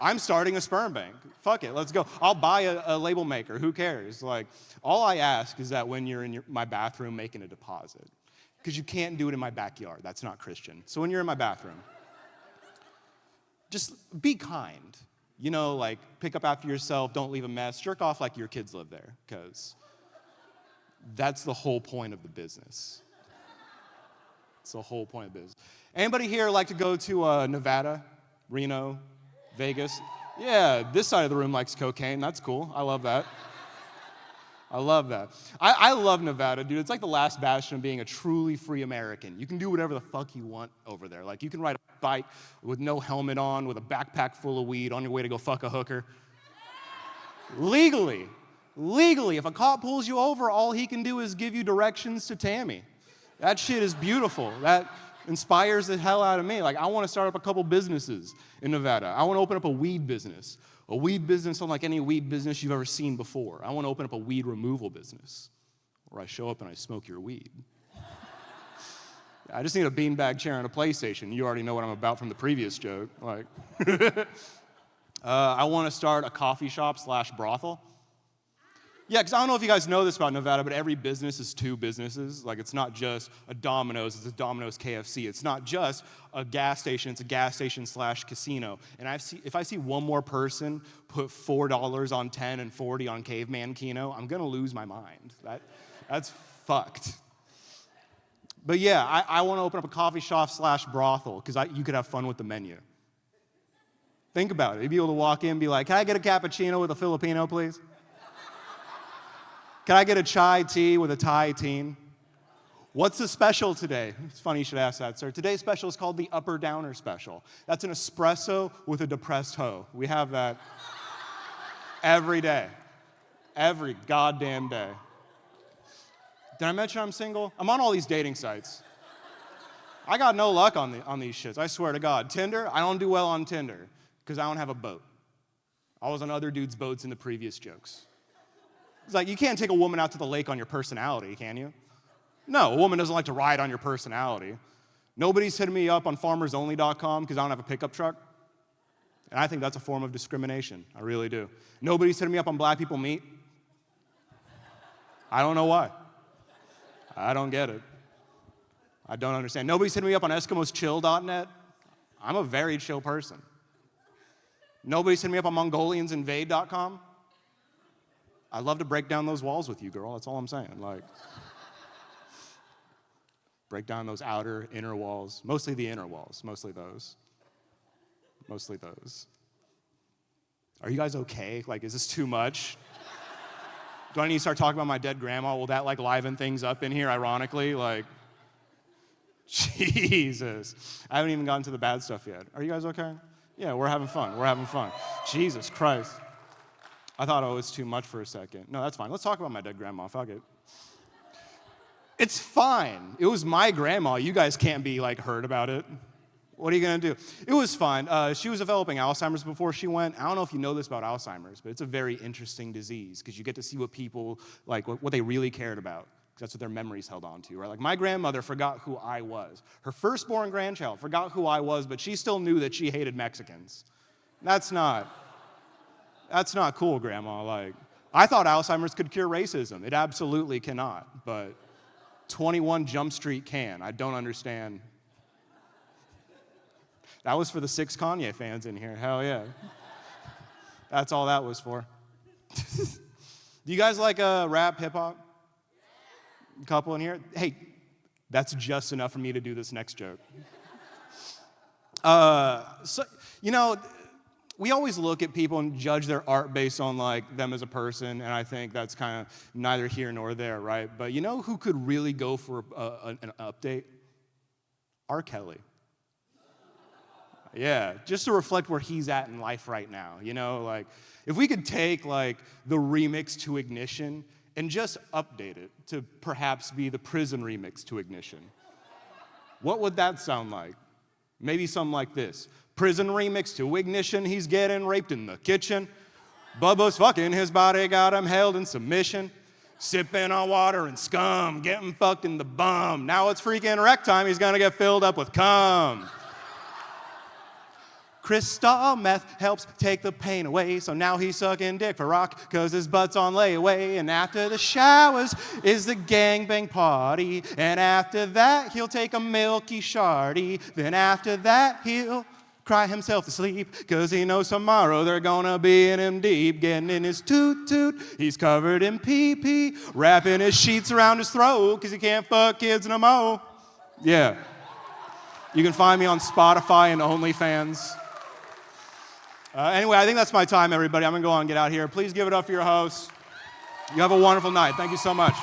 I'm starting a sperm bank. Fuck it, let's go. I'll buy a label maker. Who cares? Like, all I ask is that when you're in my bathroom making a deposit, because you can't do it in my backyard. That's not Christian. So when you're in my bathroom, just be kind. You know, like, pick up after yourself. Don't leave a mess. Jerk off like your kids live there, because that's the whole point of the business. It's the whole point of the business. Anybody here like to go to Nevada? Reno, Vegas. Yeah, this side of the room likes cocaine. That's cool. I love that. I love that. I love Nevada, dude. It's like the last bastion of being a truly free American. You can do whatever the fuck you want over there. Like, you can ride a bike with no helmet on, with a backpack full of weed on your way to go fuck a hooker. Legally. If a cop pulls you over, all he can do is give you directions to Tammy. That shit is beautiful. That inspires the hell out of me. Like, I want to start up a couple businesses in Nevada. I want to open up a weed business. A weed business unlike any weed business you've ever seen before. I want to open up a weed removal business where I show up and I smoke your weed. I just need a beanbag chair and a PlayStation. You already know what I'm about from the previous joke. Like, I want to start a coffee shop / brothel. Yeah, because I don't know if you guys know this about Nevada, but every business is two businesses. Like, it's not just a Domino's, it's a Domino's KFC. It's not just a gas station, it's a gas station / casino. And if I see one more person put $4 on 10 and 40 on Caveman Keno, I'm gonna lose my mind. That's fucked. But yeah, I want to open up a coffee shop / brothel, because you could have fun with the menu. Think about it. You'd be able to walk in and be like, can I get a cappuccino with a Filipino, please? Can I get a chai tea with a Thai teen? What's the special today? It's funny you should ask that, sir. Today's special is called the Upper Downer Special. That's an espresso with a depressed hoe. We have that every day. Every goddamn day. Did I mention I'm single? I'm on all these dating sites. I got no luck on these shits, I swear to God. Tinder, I don't do well on Tinder because I don't have a boat. I was on other dudes' boats in the previous jokes. It's like, you can't take a woman out to the lake on your personality, can you? No, a woman doesn't like to ride on your personality. Nobody's hitting me up on farmersonly.com because I don't have a pickup truck. And I think that's a form of discrimination. I really do. Nobody's hitting me up on Black People Meet. I don't know why. I don't get it. I don't understand. Nobody's hitting me up on EskimosChill.net. I'm a very chill person. Nobody's hitting me up on MongoliansInvade.com. I'd love to break down those walls with you, girl. That's all I'm saying. Like, break down those outer, inner walls. Mostly the inner walls. Mostly those. Mostly those. Are you guys okay? Like, is this too much? Do I need to start talking about my dead grandma? Will that like liven things up in here, ironically? Like, Jesus. I haven't even gotten to the bad stuff yet. Are you guys okay? Yeah, we're having fun. We're having fun. Jesus Christ. I thought, oh, it's too much for a second. No, that's fine. Let's talk about my dead grandma. Fuck it. It's fine. It was my grandma. You guys can't be like hurt about it. What are you going to do? It was fine. She was developing Alzheimer's before she went. I don't know if you know this about Alzheimer's, but it's a very interesting disease because you get to see what people, like, what they really cared about. Because that's what their memories held on to, right? Like, my grandmother forgot who I was. Her firstborn grandchild forgot who I was, but she still knew that she hated Mexicans. That's not cool, Grandma. Like, I thought Alzheimer's could cure racism. It absolutely cannot, but 21 Jump Street can. I don't understand. That was for the 6 Kanye fans in here. Hell yeah. That's all that was for. Do you guys like rap, hip-hop? A couple in here? Hey, that's just enough for me to do this next joke. We always look at people and judge their art based on like them as a person, and I think that's kind of neither here nor there, right? But you know who could really go for an update? R. Kelly. Yeah, just to reflect where he's at in life right now. You know, like, if we could take, like, the remix to Ignition and just update it to perhaps be the prison remix to Ignition, what would that sound like? Maybe something like this. Prison remix to Ignition, he's getting raped in the kitchen. Bubba's fucking his body, got him held in submission. Sipping on water and scum, getting fucked in the bum. Now it's freaking wreck time, he's gonna get filled up with cum. Crystal meth helps take the pain away, so now he's sucking dick for rock, cause his butt's on layaway. And after the showers is the gangbang party, and after that he'll take a milky shardy. Then after that he'll cry himself to sleep, cause he knows tomorrow they're gonna be in him deep. Getting in his toot-toot, he's covered in pee-pee, wrapping his sheets around his throat, cause he can't fuck kids no more. Yeah. You can find me on Spotify and OnlyFans. Anyway, I think that's my time, everybody. I'm going to go on and get out here. Please give it up for your host. You have a wonderful night. Thank you so much.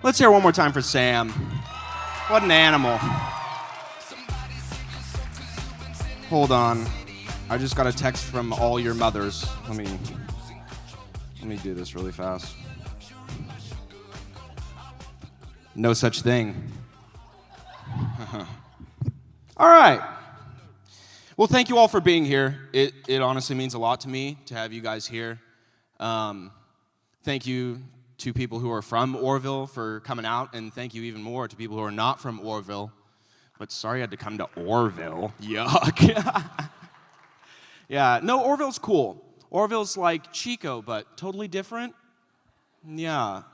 Let's hear it one more time for Sam. What an animal. Hold on. I just got a text from all your mothers. Let me do this really fast. No such thing. All right. Well, thank you all for being here. It honestly means a lot to me to have you guys here. Thank you to people who are from Oroville for coming out, and thank you even more to people who are not from Oroville. But sorry I had to come to Oroville. Yuck. Yeah, no, Oroville's cool. Oroville's like Chico, but totally different. Yeah.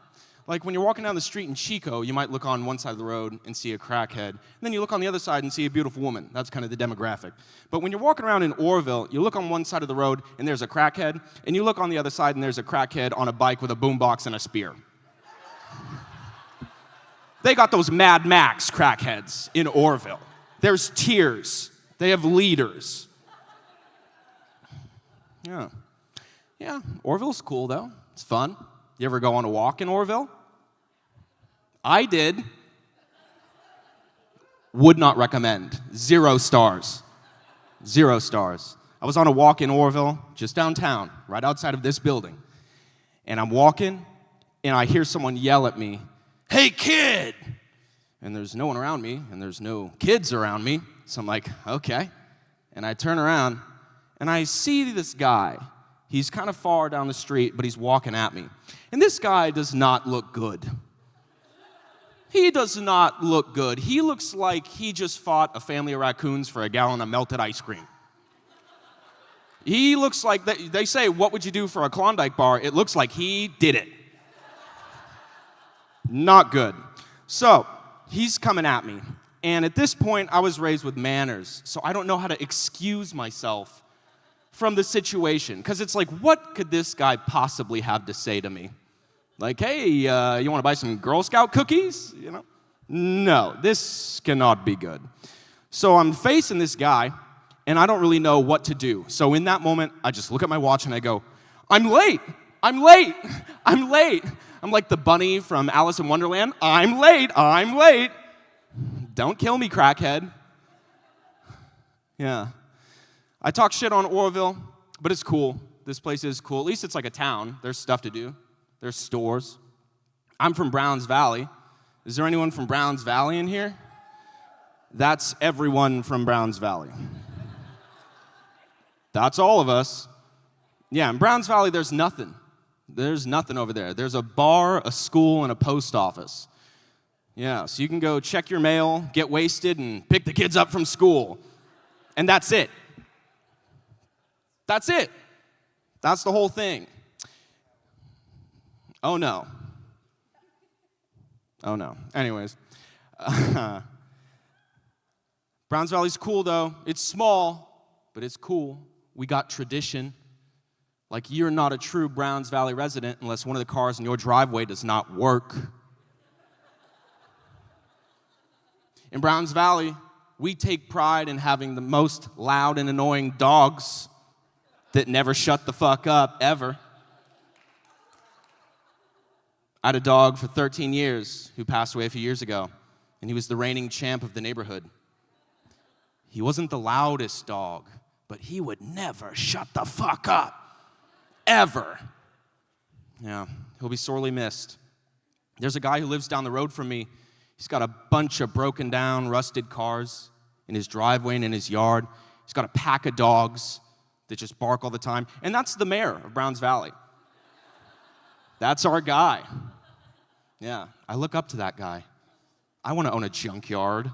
Like when you're walking down the street in Chico, you might look on one side of the road and see a crackhead. And then you look on the other side and see a beautiful woman. That's kind of the demographic. But when you're walking around in Oroville, you look on one side of the road and there's a crackhead, and you look on the other side and there's a crackhead on a bike with a boombox and a spear. They got those Mad Max crackheads in Oroville. There's tiers. They have leaders. Yeah. Yeah, Oroville's cool though. It's fun. You ever go on a walk in Oroville? I did. Would not recommend. 0 stars. 0 stars. I was on a walk in Oroville, just downtown, right outside of this building. And I'm walking, and I hear someone yell at me, "Hey, kid!" And there's no one around me, and there's no kids around me. So I'm like, okay. And I turn around, and I see this guy. He's kind of far down the street, but he's walking at me. And this guy does not look good. He does not look good. He looks like he just fought a family of raccoons for a gallon of melted ice cream. He looks like, they say, what would you do for a Klondike bar? It looks like he did it. Not good. So, he's coming at me. And at this point, I was raised with manners, so I don't know how to excuse myself from the situation. Because it's like, what could this guy possibly have to say to me? Like, hey, you want to buy some Girl Scout cookies? You know? No, this cannot be good. So I'm facing this guy, and I don't really know what to do. So in that moment, I just look at my watch and I go, I'm late. I'm late. I'm late. I'm like the bunny from Alice in Wonderland. I'm late. I'm late. Don't kill me, crackhead. Yeah. I talk shit on Oroville, but it's cool. This place is cool. At least it's like a town. There's stuff to do. There's stores. I'm from Browns Valley. Is there anyone from Browns Valley in here? That's everyone from Browns Valley. That's all of us. Yeah, in Browns Valley, there's nothing. There's nothing over there. There's a bar, a school, and a post office. Yeah, so you can go check your mail, get wasted, and pick the kids up from school. And that's it. That's it. That's the whole thing. Oh, no. Oh, no. Anyways. Browns Valley's cool, though. It's small, but it's cool. We got tradition. Like, you're not a true Browns Valley resident unless one of the cars in your driveway does not work. In Browns Valley, we take pride in having the most loud and annoying dogs that never shut the fuck up, ever. I had a dog for 13 years who passed away a few years ago, and he was the reigning champ of the neighborhood. He wasn't the loudest dog, but he would never shut the fuck up. Ever. Yeah, he'll be sorely missed. There's a guy who lives down the road from me. He's got a bunch of broken down, rusted cars in his driveway and in his yard. He's got a pack of dogs that just bark all the time. And that's the mayor of Browns Valley. That's our guy. Yeah, I look up to that guy. I want to own a junkyard.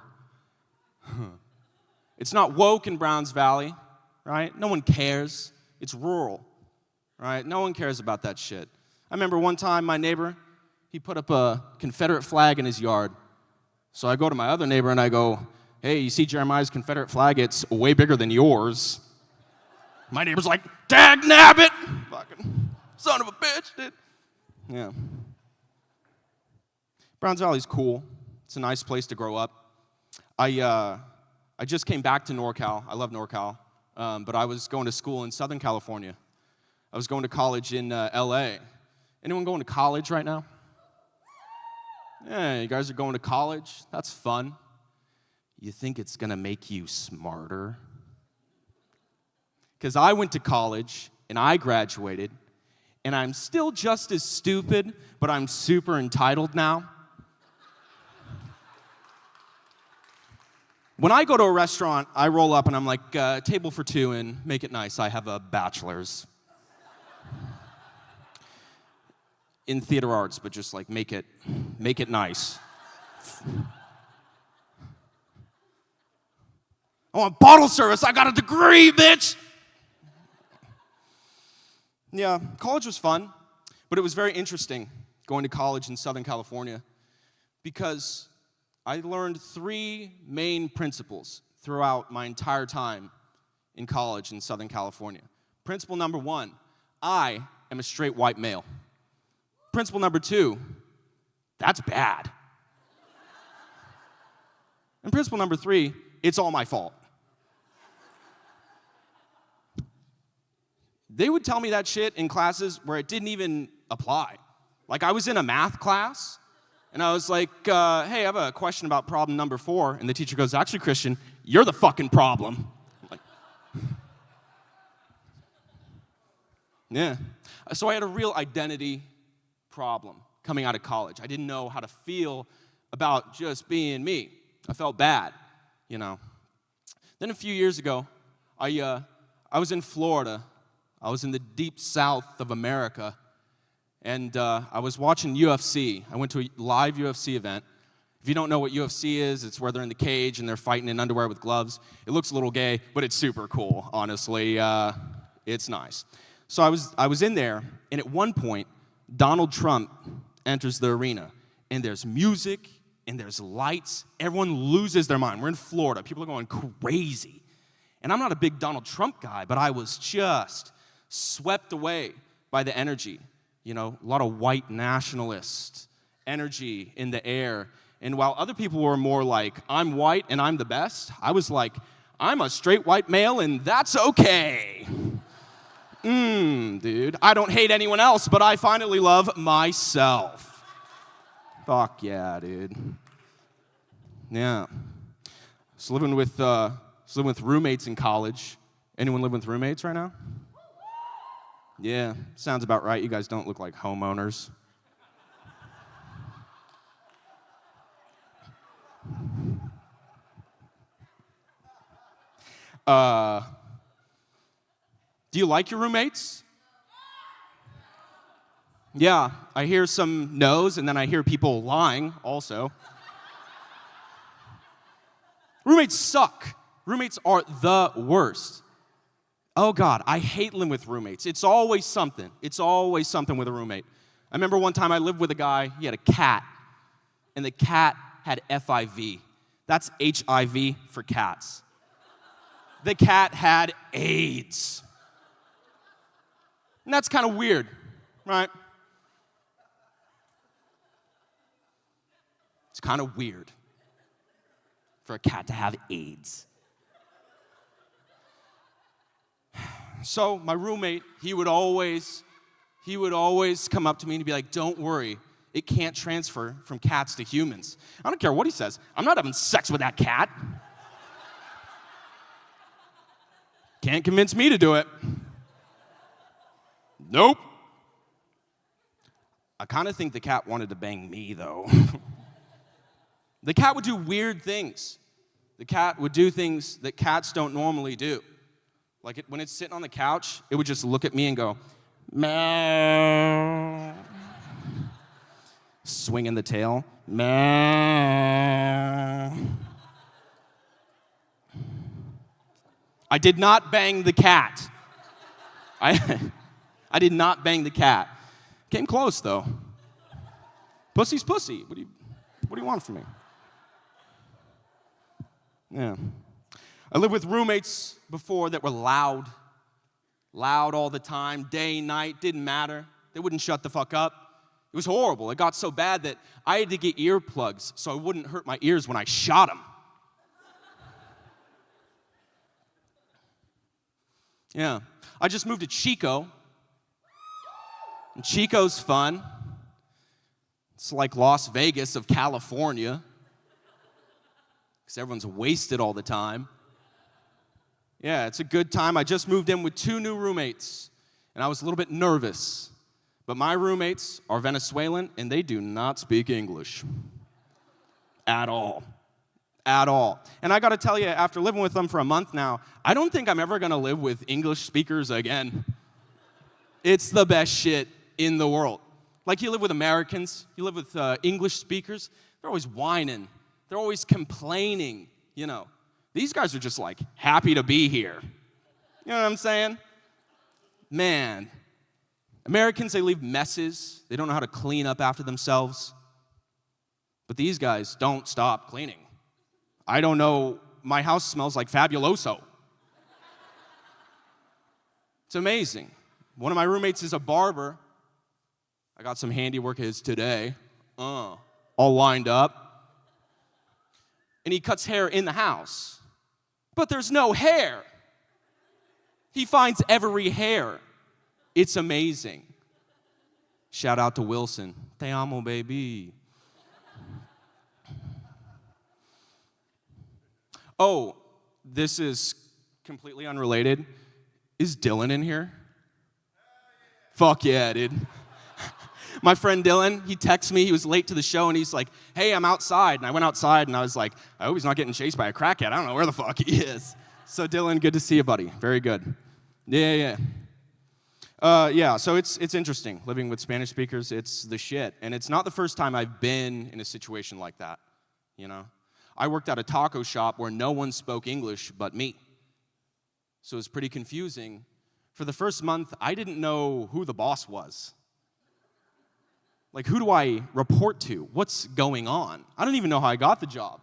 It's not woke in Browns Valley, right? No one cares. It's rural. Right? No one cares about that shit. I remember one time my neighbor, he put up a Confederate flag in his yard. So I go to my other neighbor and I go, hey, you see Jeremiah's Confederate flag? It's way bigger than yours. My neighbor's like, dag nabbit! Fucking son of a bitch, dude. Yeah. Browns Valley's cool. It's a nice place to grow up. I just came back to NorCal. I love NorCal. But I was going to school in Southern California. I was going to college in L.A. Anyone going to college right now? Yeah, you guys are going to college. That's fun. You think it's going to make you smarter? Because I went to college, and I graduated, and I'm still just as stupid, but I'm super entitled now. When I go to a restaurant, I roll up, and I'm like, table for two, and make it nice. I have a bachelor's. In theater arts, but just like make it nice. I want bottle service. I got a degree, bitch. Yeah, college was fun, but it was very interesting going to college in Southern California because I learned 3 main principles throughout my entire time in college in Southern California. Principle number 1, I am a straight white male. Principle number 2, that's bad. And principle number 3, it's all my fault. They would tell me that shit in classes where it didn't even apply. Like I was in a math class, and I was like, hey, I have a question about problem number 4. And the teacher goes, actually, Christian, you're the fucking problem. I'm like, yeah. So I had a real identity problem coming out of college. I didn't know how to feel about just being me. I felt bad, you know. Then a few years ago, I was in Florida. I was in the deep south of America, and I was watching UFC. I went to a live UFC event. If you don't know what UFC is, it's where they're in the cage and they're fighting in underwear with gloves. It looks a little gay, but it's super cool, honestly. It's nice. So I was in there, and at one point, Donald Trump enters the arena, and there's music, and there's lights. Everyone loses their mind. We're in Florida. People are going crazy. And I'm not a big Donald Trump guy, but I was just swept away by the energy. You know, a lot of white nationalist energy in the air. And while other people were more like, I'm white and I'm the best, I was like, I'm a straight white male and that's okay. Dude, I don't hate anyone else, but I finally love myself. Fuck yeah, dude. Yeah. Was living with roommates in college. Anyone living with roommates right now? Yeah, sounds about right. You guys don't look like homeowners. Do you like your roommates? Yeah, I hear some no's, and then I hear people lying also. Roommates suck. Roommates are the worst. Oh God, I hate living with roommates. It's always something. It's always something with a roommate. I remember one time I lived with a guy, he had a cat, and the cat had FIV. That's HIV for cats. The cat had AIDS. And that's kind of weird, right? It's kind of weird for a cat to have AIDS. So my roommate, he would always come up to me and be like, don't worry, it can't transfer from cats to humans. I don't care what he says. I'm not having sex with that cat. Can't convince me to do it. Nope. I kind of think the cat wanted to bang me, though. The cat would do weird things. The cat would do things that cats don't normally do. Like when it's sitting on the couch, it would just look at me and go, meow. Swinging the tail, meow. I did not bang the cat. I did not bang the cat. Came close, though. Pussy's pussy. What do you want from me? Yeah. I lived with roommates before that were loud. Loud all the time, day, night, didn't matter. They wouldn't shut the fuck up. It was horrible. It got so bad that I had to get earplugs so I wouldn't hurt my ears when I shot them. Yeah. I just moved to Chico. And Chico's fun. It's like Las Vegas of California. Because everyone's wasted all the time. Yeah, it's a good time. I just moved in with 2 new roommates. And I was a little bit nervous. But my roommates are Venezuelan, and they do not speak English. At all. At all. And I gotta tell you, after living with them for a month now, I don't think I'm ever gonna live with English speakers again. It's the best shit in the world. Like you live with Americans, you live with English speakers, they're always whining, they're always complaining, you know. These guys are just like happy to be here. You know what I'm saying? Man, Americans, they leave messes, they don't know how to clean up after themselves. But these guys don't stop cleaning. I don't know, my house smells like Fabuloso. It's amazing. One of my roommates is a barber. I got some handiwork of his today, all lined up. And he cuts hair in the house, but there's no hair. He finds every hair. It's amazing. Shout out to Wilson. Te amo, baby. Oh, this is completely unrelated. Is Dylan in here? Fuck yeah, dude. My friend Dylan, he texted me, he was late to the show, and he's like, hey, I'm outside. And I went outside, and I was like, I hope he's not getting chased by a crackhead. I don't know where the fuck he is. So Dylan, good to see you, buddy. Very good. Yeah. So it's interesting, living with Spanish speakers. It's the shit. And it's not the first time I've been in a situation like that, you know? I worked at a taco shop where no one spoke English but me. So it was pretty confusing. For the first month, I didn't know who the boss was. Like, who do I report to? What's going on? I don't even know how I got the job.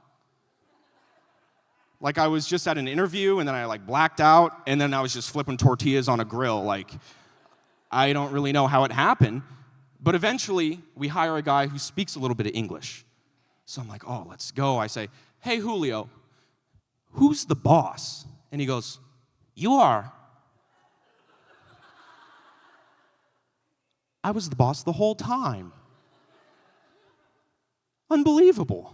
Like, I was just at an interview, and then I, blacked out, and then I was just flipping tortillas on a grill. Like, I don't really know how it happened. But eventually, we hire a guy who speaks a little bit of English. So I'm like, oh, let's go. I say, hey, Julio, who's the boss? And he goes, you are. I was the boss the whole time. Unbelievable.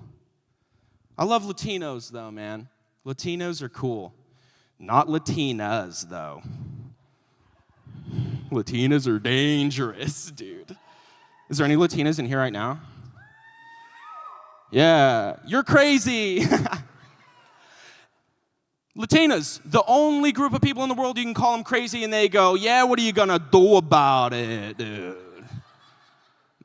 I love Latinos, though, man. Latinos are cool. Not Latinas, though. Latinas are dangerous, dude. Is there any Latinas in here right now? Yeah, you're crazy. Latinas, the only group of people in the world you can call them crazy and they go, yeah, what are you gonna do about it, dude?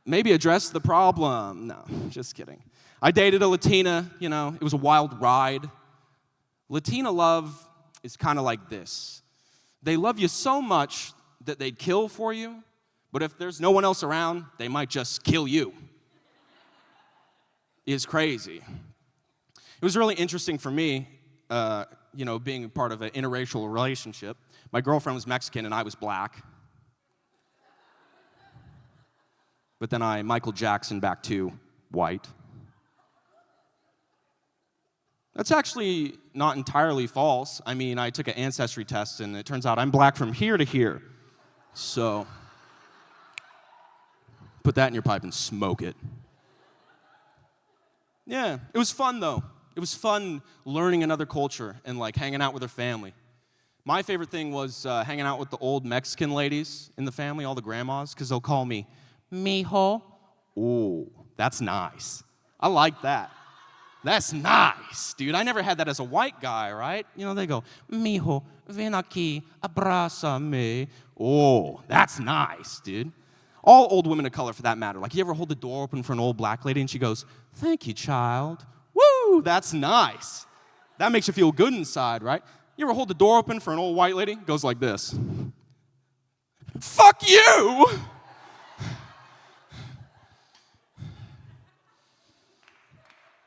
Maybe address the problem. No, just kidding. I dated a Latina, it was a wild ride. Latina love is kind of like this. They love you so much that they'd kill for you, but if there's no one else around, they might just kill you. It's crazy. It was really interesting for me, being part of an interracial relationship. My girlfriend was Mexican and I was black. But then I Michael Jackson back to white. That's actually not entirely false. I mean, I took an ancestry test and it turns out I'm black from here to here. So, put that in your pipe and smoke it. Yeah, it was fun though. It was fun learning another culture and like hanging out with her family. My favorite thing was hanging out with the old Mexican ladies in the family, all the grandmas, because they'll call me mijo. Ooh, that's nice. I like that. That's nice, dude. I never had that as a white guy, right? They go, mijo, ven aquí, abrázame. Oh, that's nice, dude. All old women of color, for that matter. Like, you ever hold the door open for an old black lady and she goes, thank you, child. Woo, that's nice. That makes you feel good inside, right? You ever hold the door open for an old white lady? It goes like this. Fuck you!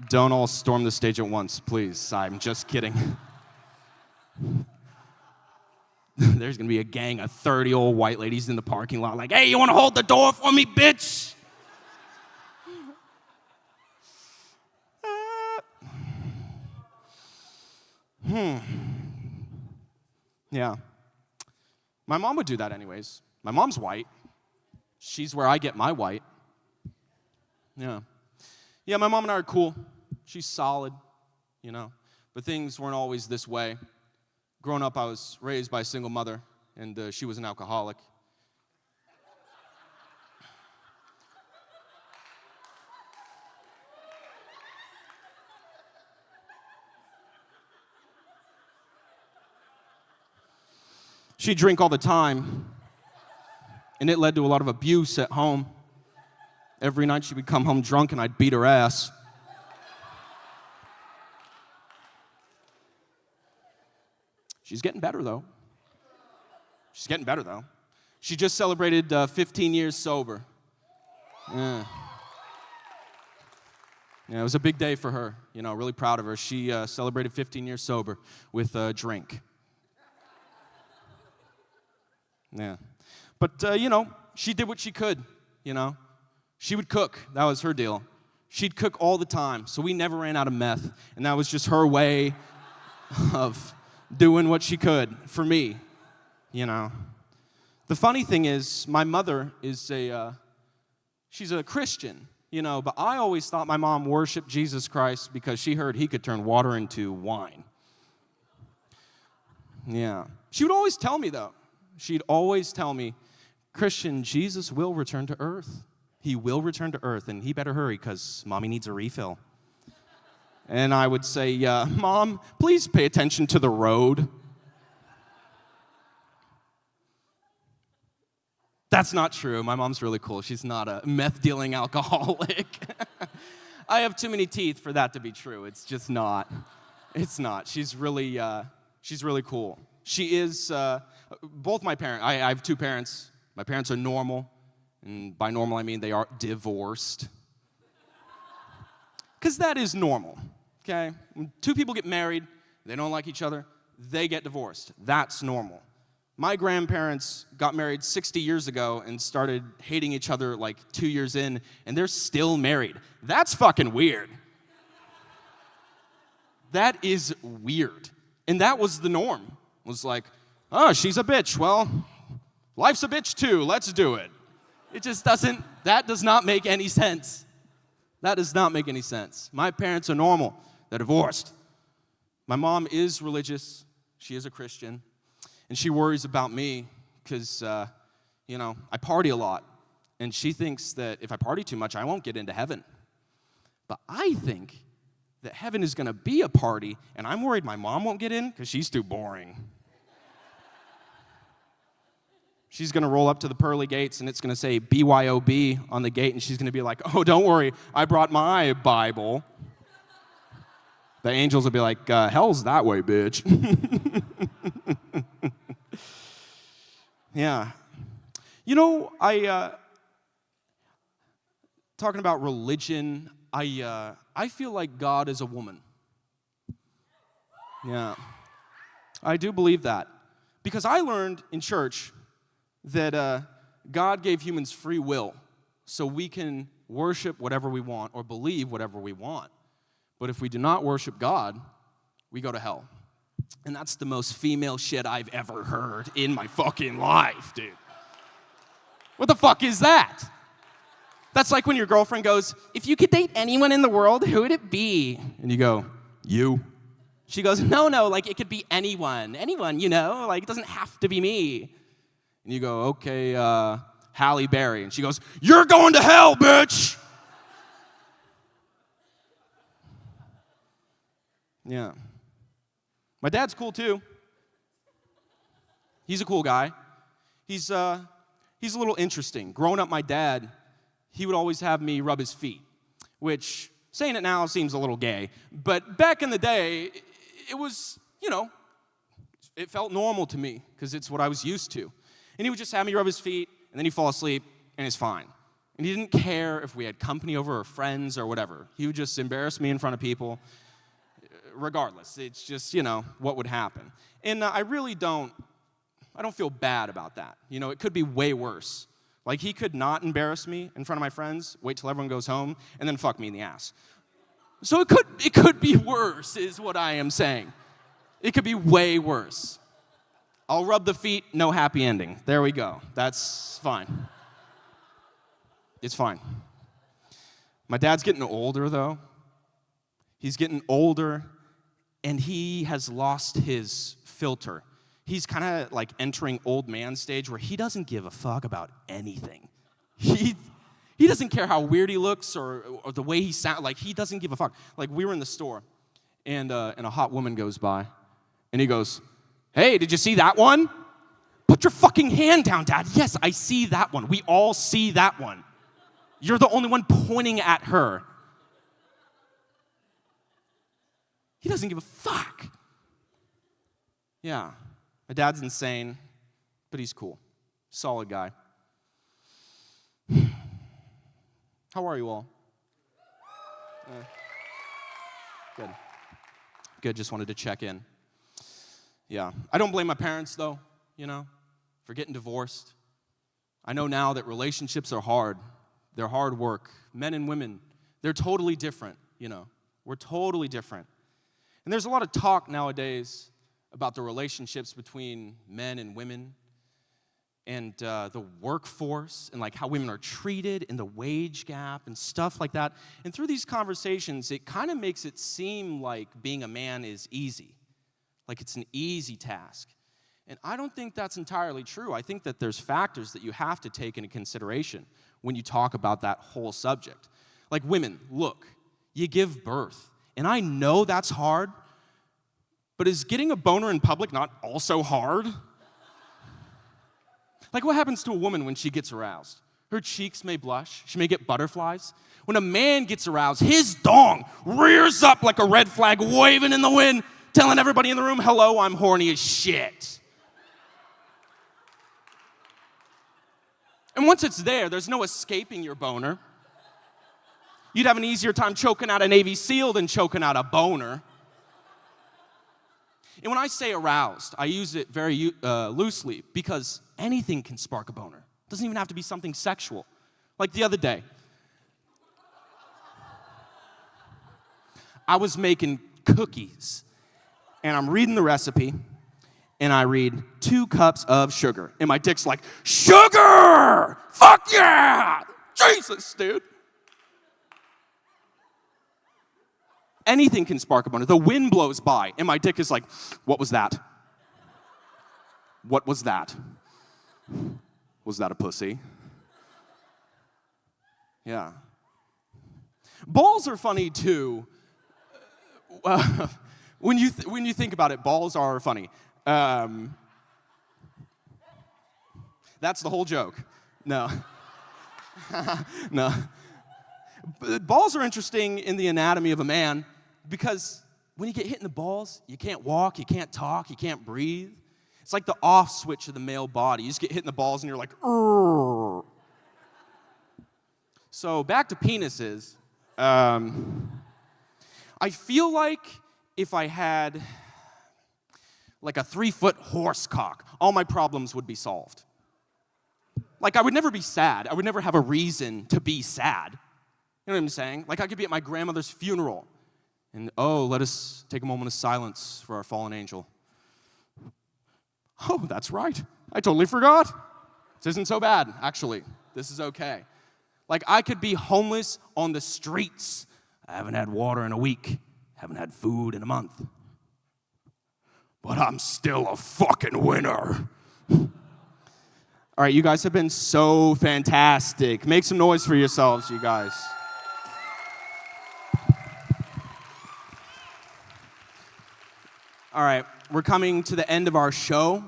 Don't all storm the stage at once, please. I'm just kidding. There's gonna be a gang of 30 old white ladies in the parking lot like, hey, you wanna hold the door for me, bitch? Yeah. My mom would do that anyways. My mom's white. She's where I get my white. Yeah. Yeah, my mom and I are cool. She's solid, But things weren't always this way. Growing up, I was raised by a single mother, and she was an alcoholic. She'd drink all the time, and it led to a lot of abuse at home. Every night she would come home drunk, and I'd beat her ass. She's getting better, though. She just celebrated 15 years sober. Yeah, it was a big day for her. Really proud of her. She celebrated 15 years sober with a drink. Yeah. But, she did what she could, She would cook. That was her deal. She'd cook all the time, so we never ran out of meth. And that was just her way of doing what she could for me, The funny thing is, my mother is she's a Christian, but I always thought my mom worshiped Jesus Christ because she heard he could turn water into wine. Yeah. She would always tell me, though. She'd always tell me, Christian, Jesus will return to earth. He will return to earth, and he better hurry because Mommy needs a refill. And I would say, Mom, please pay attention to the road. That's not true. My mom's really cool. She's not a meth-dealing alcoholic. I have too many teeth for that to be true. It's just not. It's not. She's really cool. She is, both my parents, I have two parents. My parents are normal, and by normal I mean they are divorced. Because that is normal, okay? When two people get married, they don't like each other, they get divorced. That's normal. My grandparents got married 60 years ago and started hating each other like 2 years in, and they're still married. That's fucking weird. That is weird. And that was the norm. It was like, oh, she's a bitch. Well, life's a bitch too. Let's do it. It just doesn't, that does not make any sense. That does not make any sense. My parents are normal. They're divorced. My mom is religious. She is a Christian. And she worries about me because, I party a lot. And she thinks that if I party too much, I won't get into heaven. But I think that heaven is going to be a party, and I'm worried my mom won't get in because she's too boring. She's going to roll up to the pearly gates, and it's going to say BYOB on the gate, and she's going to be like, oh, don't worry, I brought my Bible. The angels will be like, hell's that way, bitch. Yeah. Talking about religion, I feel like God is a woman. Yeah. I do believe that. Because I learned in church that God gave humans free will so we can worship whatever we want or believe whatever we want. But if we do not worship God, we go to hell. And that's the most female shit I've ever heard in my fucking life, dude. What the fuck is that? That's like when your girlfriend goes, if you could date anyone in the world, who would it be? And you go, you. She goes, no, like it could be anyone, like it doesn't have to be me. And you go, okay, Halle Berry. And she goes, you're going to hell, bitch. Yeah. My dad's cool too. He's a cool guy. He's a little interesting. Growing up, my dad, he would always have me rub his feet, which, saying it now seems a little gay, but back in the day, it was, it felt normal to me because it's what I was used to. And he would just have me rub his feet, and then he'd fall asleep, and it's fine. And he didn't care if we had company over or friends or whatever. He would just embarrass me in front of people, regardless. It's just, what would happen. And I don't feel bad about that. It could be way worse. Like, he could not embarrass me in front of my friends, wait till everyone goes home, and then fuck me in the ass. So it could be worse, is what I am saying. It could be way worse. I'll rub the feet, no happy ending. There we go. That's fine. It's fine. My dad's getting older, though. He's getting older, and he has lost his filter. He's kind of like entering old man stage where he doesn't give a fuck about anything. He doesn't care how weird he looks or the way he sounds. Like, he doesn't give a fuck. Like, we were in the store, and a hot woman goes by, and he goes, hey, did you see that one? Put your fucking hand down, Dad. Yes, I see that one. We all see that one. You're the only one pointing at her. He doesn't give a fuck. Yeah. My dad's insane, but he's cool. Solid guy. How are you all? Good. Good, just wanted to check in. Yeah. I don't blame my parents, though, for getting divorced. I know now that relationships are hard. They're hard work. Men and women, they're totally different, We're totally different. And there's a lot of talk nowadays about the relationships between men and women and the workforce and like how women are treated and the wage gap and stuff like that. And through these conversations, it kind of makes it seem like being a man is easy, like it's an easy task. And I don't think that's entirely true. I think that there's factors that you have to take into consideration when you talk about that whole subject. Like, women, look, you give birth. And I know that's hard, but is getting a boner in public not also hard? Like, what happens to a woman when she gets aroused? Her cheeks may blush. She may get butterflies. When a man gets aroused, his dong rears up like a red flag waving in the wind, telling everybody in the room, hello, I'm horny as shit. And once it's there, there's no escaping your boner. You'd have an easier time choking out a Navy SEAL than choking out a boner. And when I say aroused, I use it very loosely because anything can spark a boner. It doesn't even have to be something sexual. Like the other day, I was making cookies. And I'm reading the recipe, and I read 2 cups of sugar. And my dick's like, sugar! Fuck yeah! Jesus, dude. Anything can spark a boner. The wind blows by, and my dick is like, what was that? What was that? Was that a pussy? Yeah. Balls are funny too. When you think about it, balls are funny. That's the whole joke. No. No. But balls are interesting in the anatomy of a man because when you get hit in the balls, you can't walk, you can't talk, you can't breathe. It's like the off switch of the male body. You just get hit in the balls and you're like, urgh. So back to penises. I feel like if I had like a 3-foot horse cock, all my problems would be solved. Like I would never be sad. I would never have a reason to be sad. You know what I'm saying? Like I could be at my grandmother's funeral and, let us take a moment of silence for our fallen angel. Oh, that's right. I totally forgot. This isn't so bad, actually. This is okay. Like, I could be homeless on the streets. I haven't had water in a week. Haven't had food in a month. But I'm still a fucking winner. All right, you guys have been so fantastic. Make some noise for yourselves, you guys. All right, we're coming to the end of our show.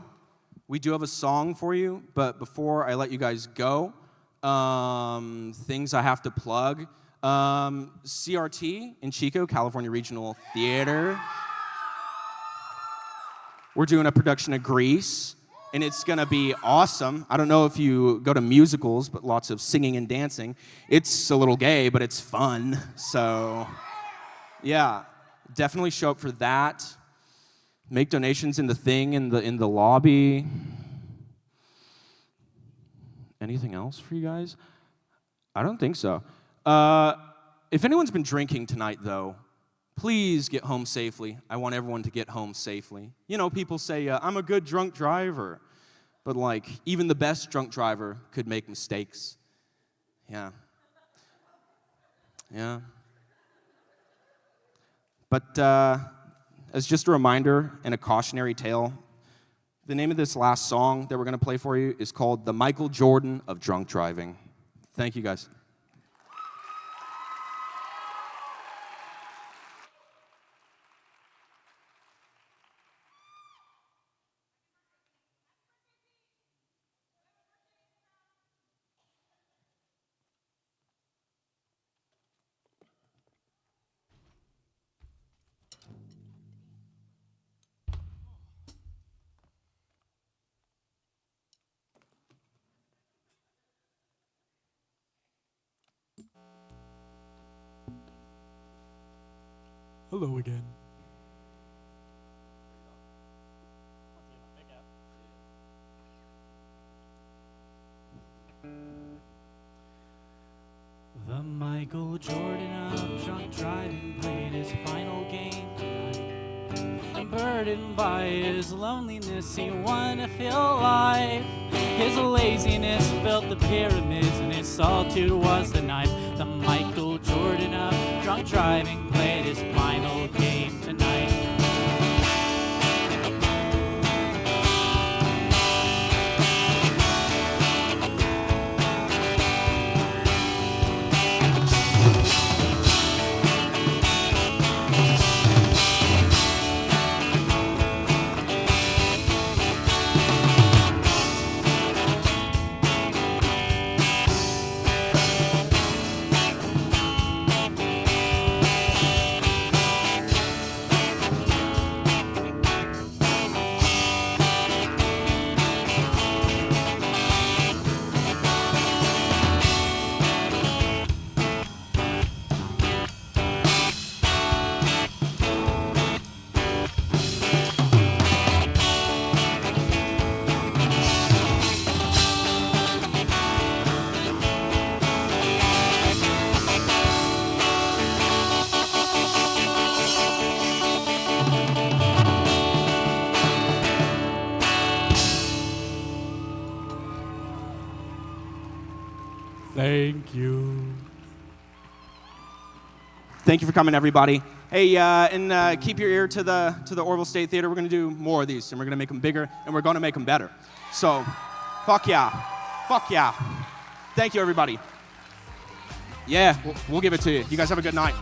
We do have a song for you, but before I let you guys go, things I have to plug. CRT in Chico, California Regional Theater. We're doing a production of Grease, and it's gonna be awesome. I don't know if you go to musicals, but lots of singing and dancing. It's a little gay, but it's fun. So, yeah, definitely show up for that. Make donations in the thing in the lobby. Anything else for you guys? I don't think so. If anyone's been drinking tonight, though, please get home safely. I want everyone to get home safely. You know, people say, I'm a good drunk driver. But, like, even the best drunk driver could make mistakes. Yeah. Yeah. But, as just a reminder and a cautionary tale, the name of this last song that we're going to play for you is called The Michael Jordan of Drunk Driving. Thank you, guys. Hello again. The Michael Jordan of drunk driving played his final game tonight. And burdened by his loneliness, he wanted to feel alive. His laziness built the pyramids, and his solitude was the knife. The Michael Jordan of drunk driving played his final game tonight. Thank you. Thank you for coming, everybody. Hey, and keep your ear to the Oroville State Theater. We're going to do more of these, and we're going to make them bigger, and we're going to make them better. So, fuck yeah. Fuck yeah. Thank you, everybody. Yeah, we'll give it to you. You guys have a good night.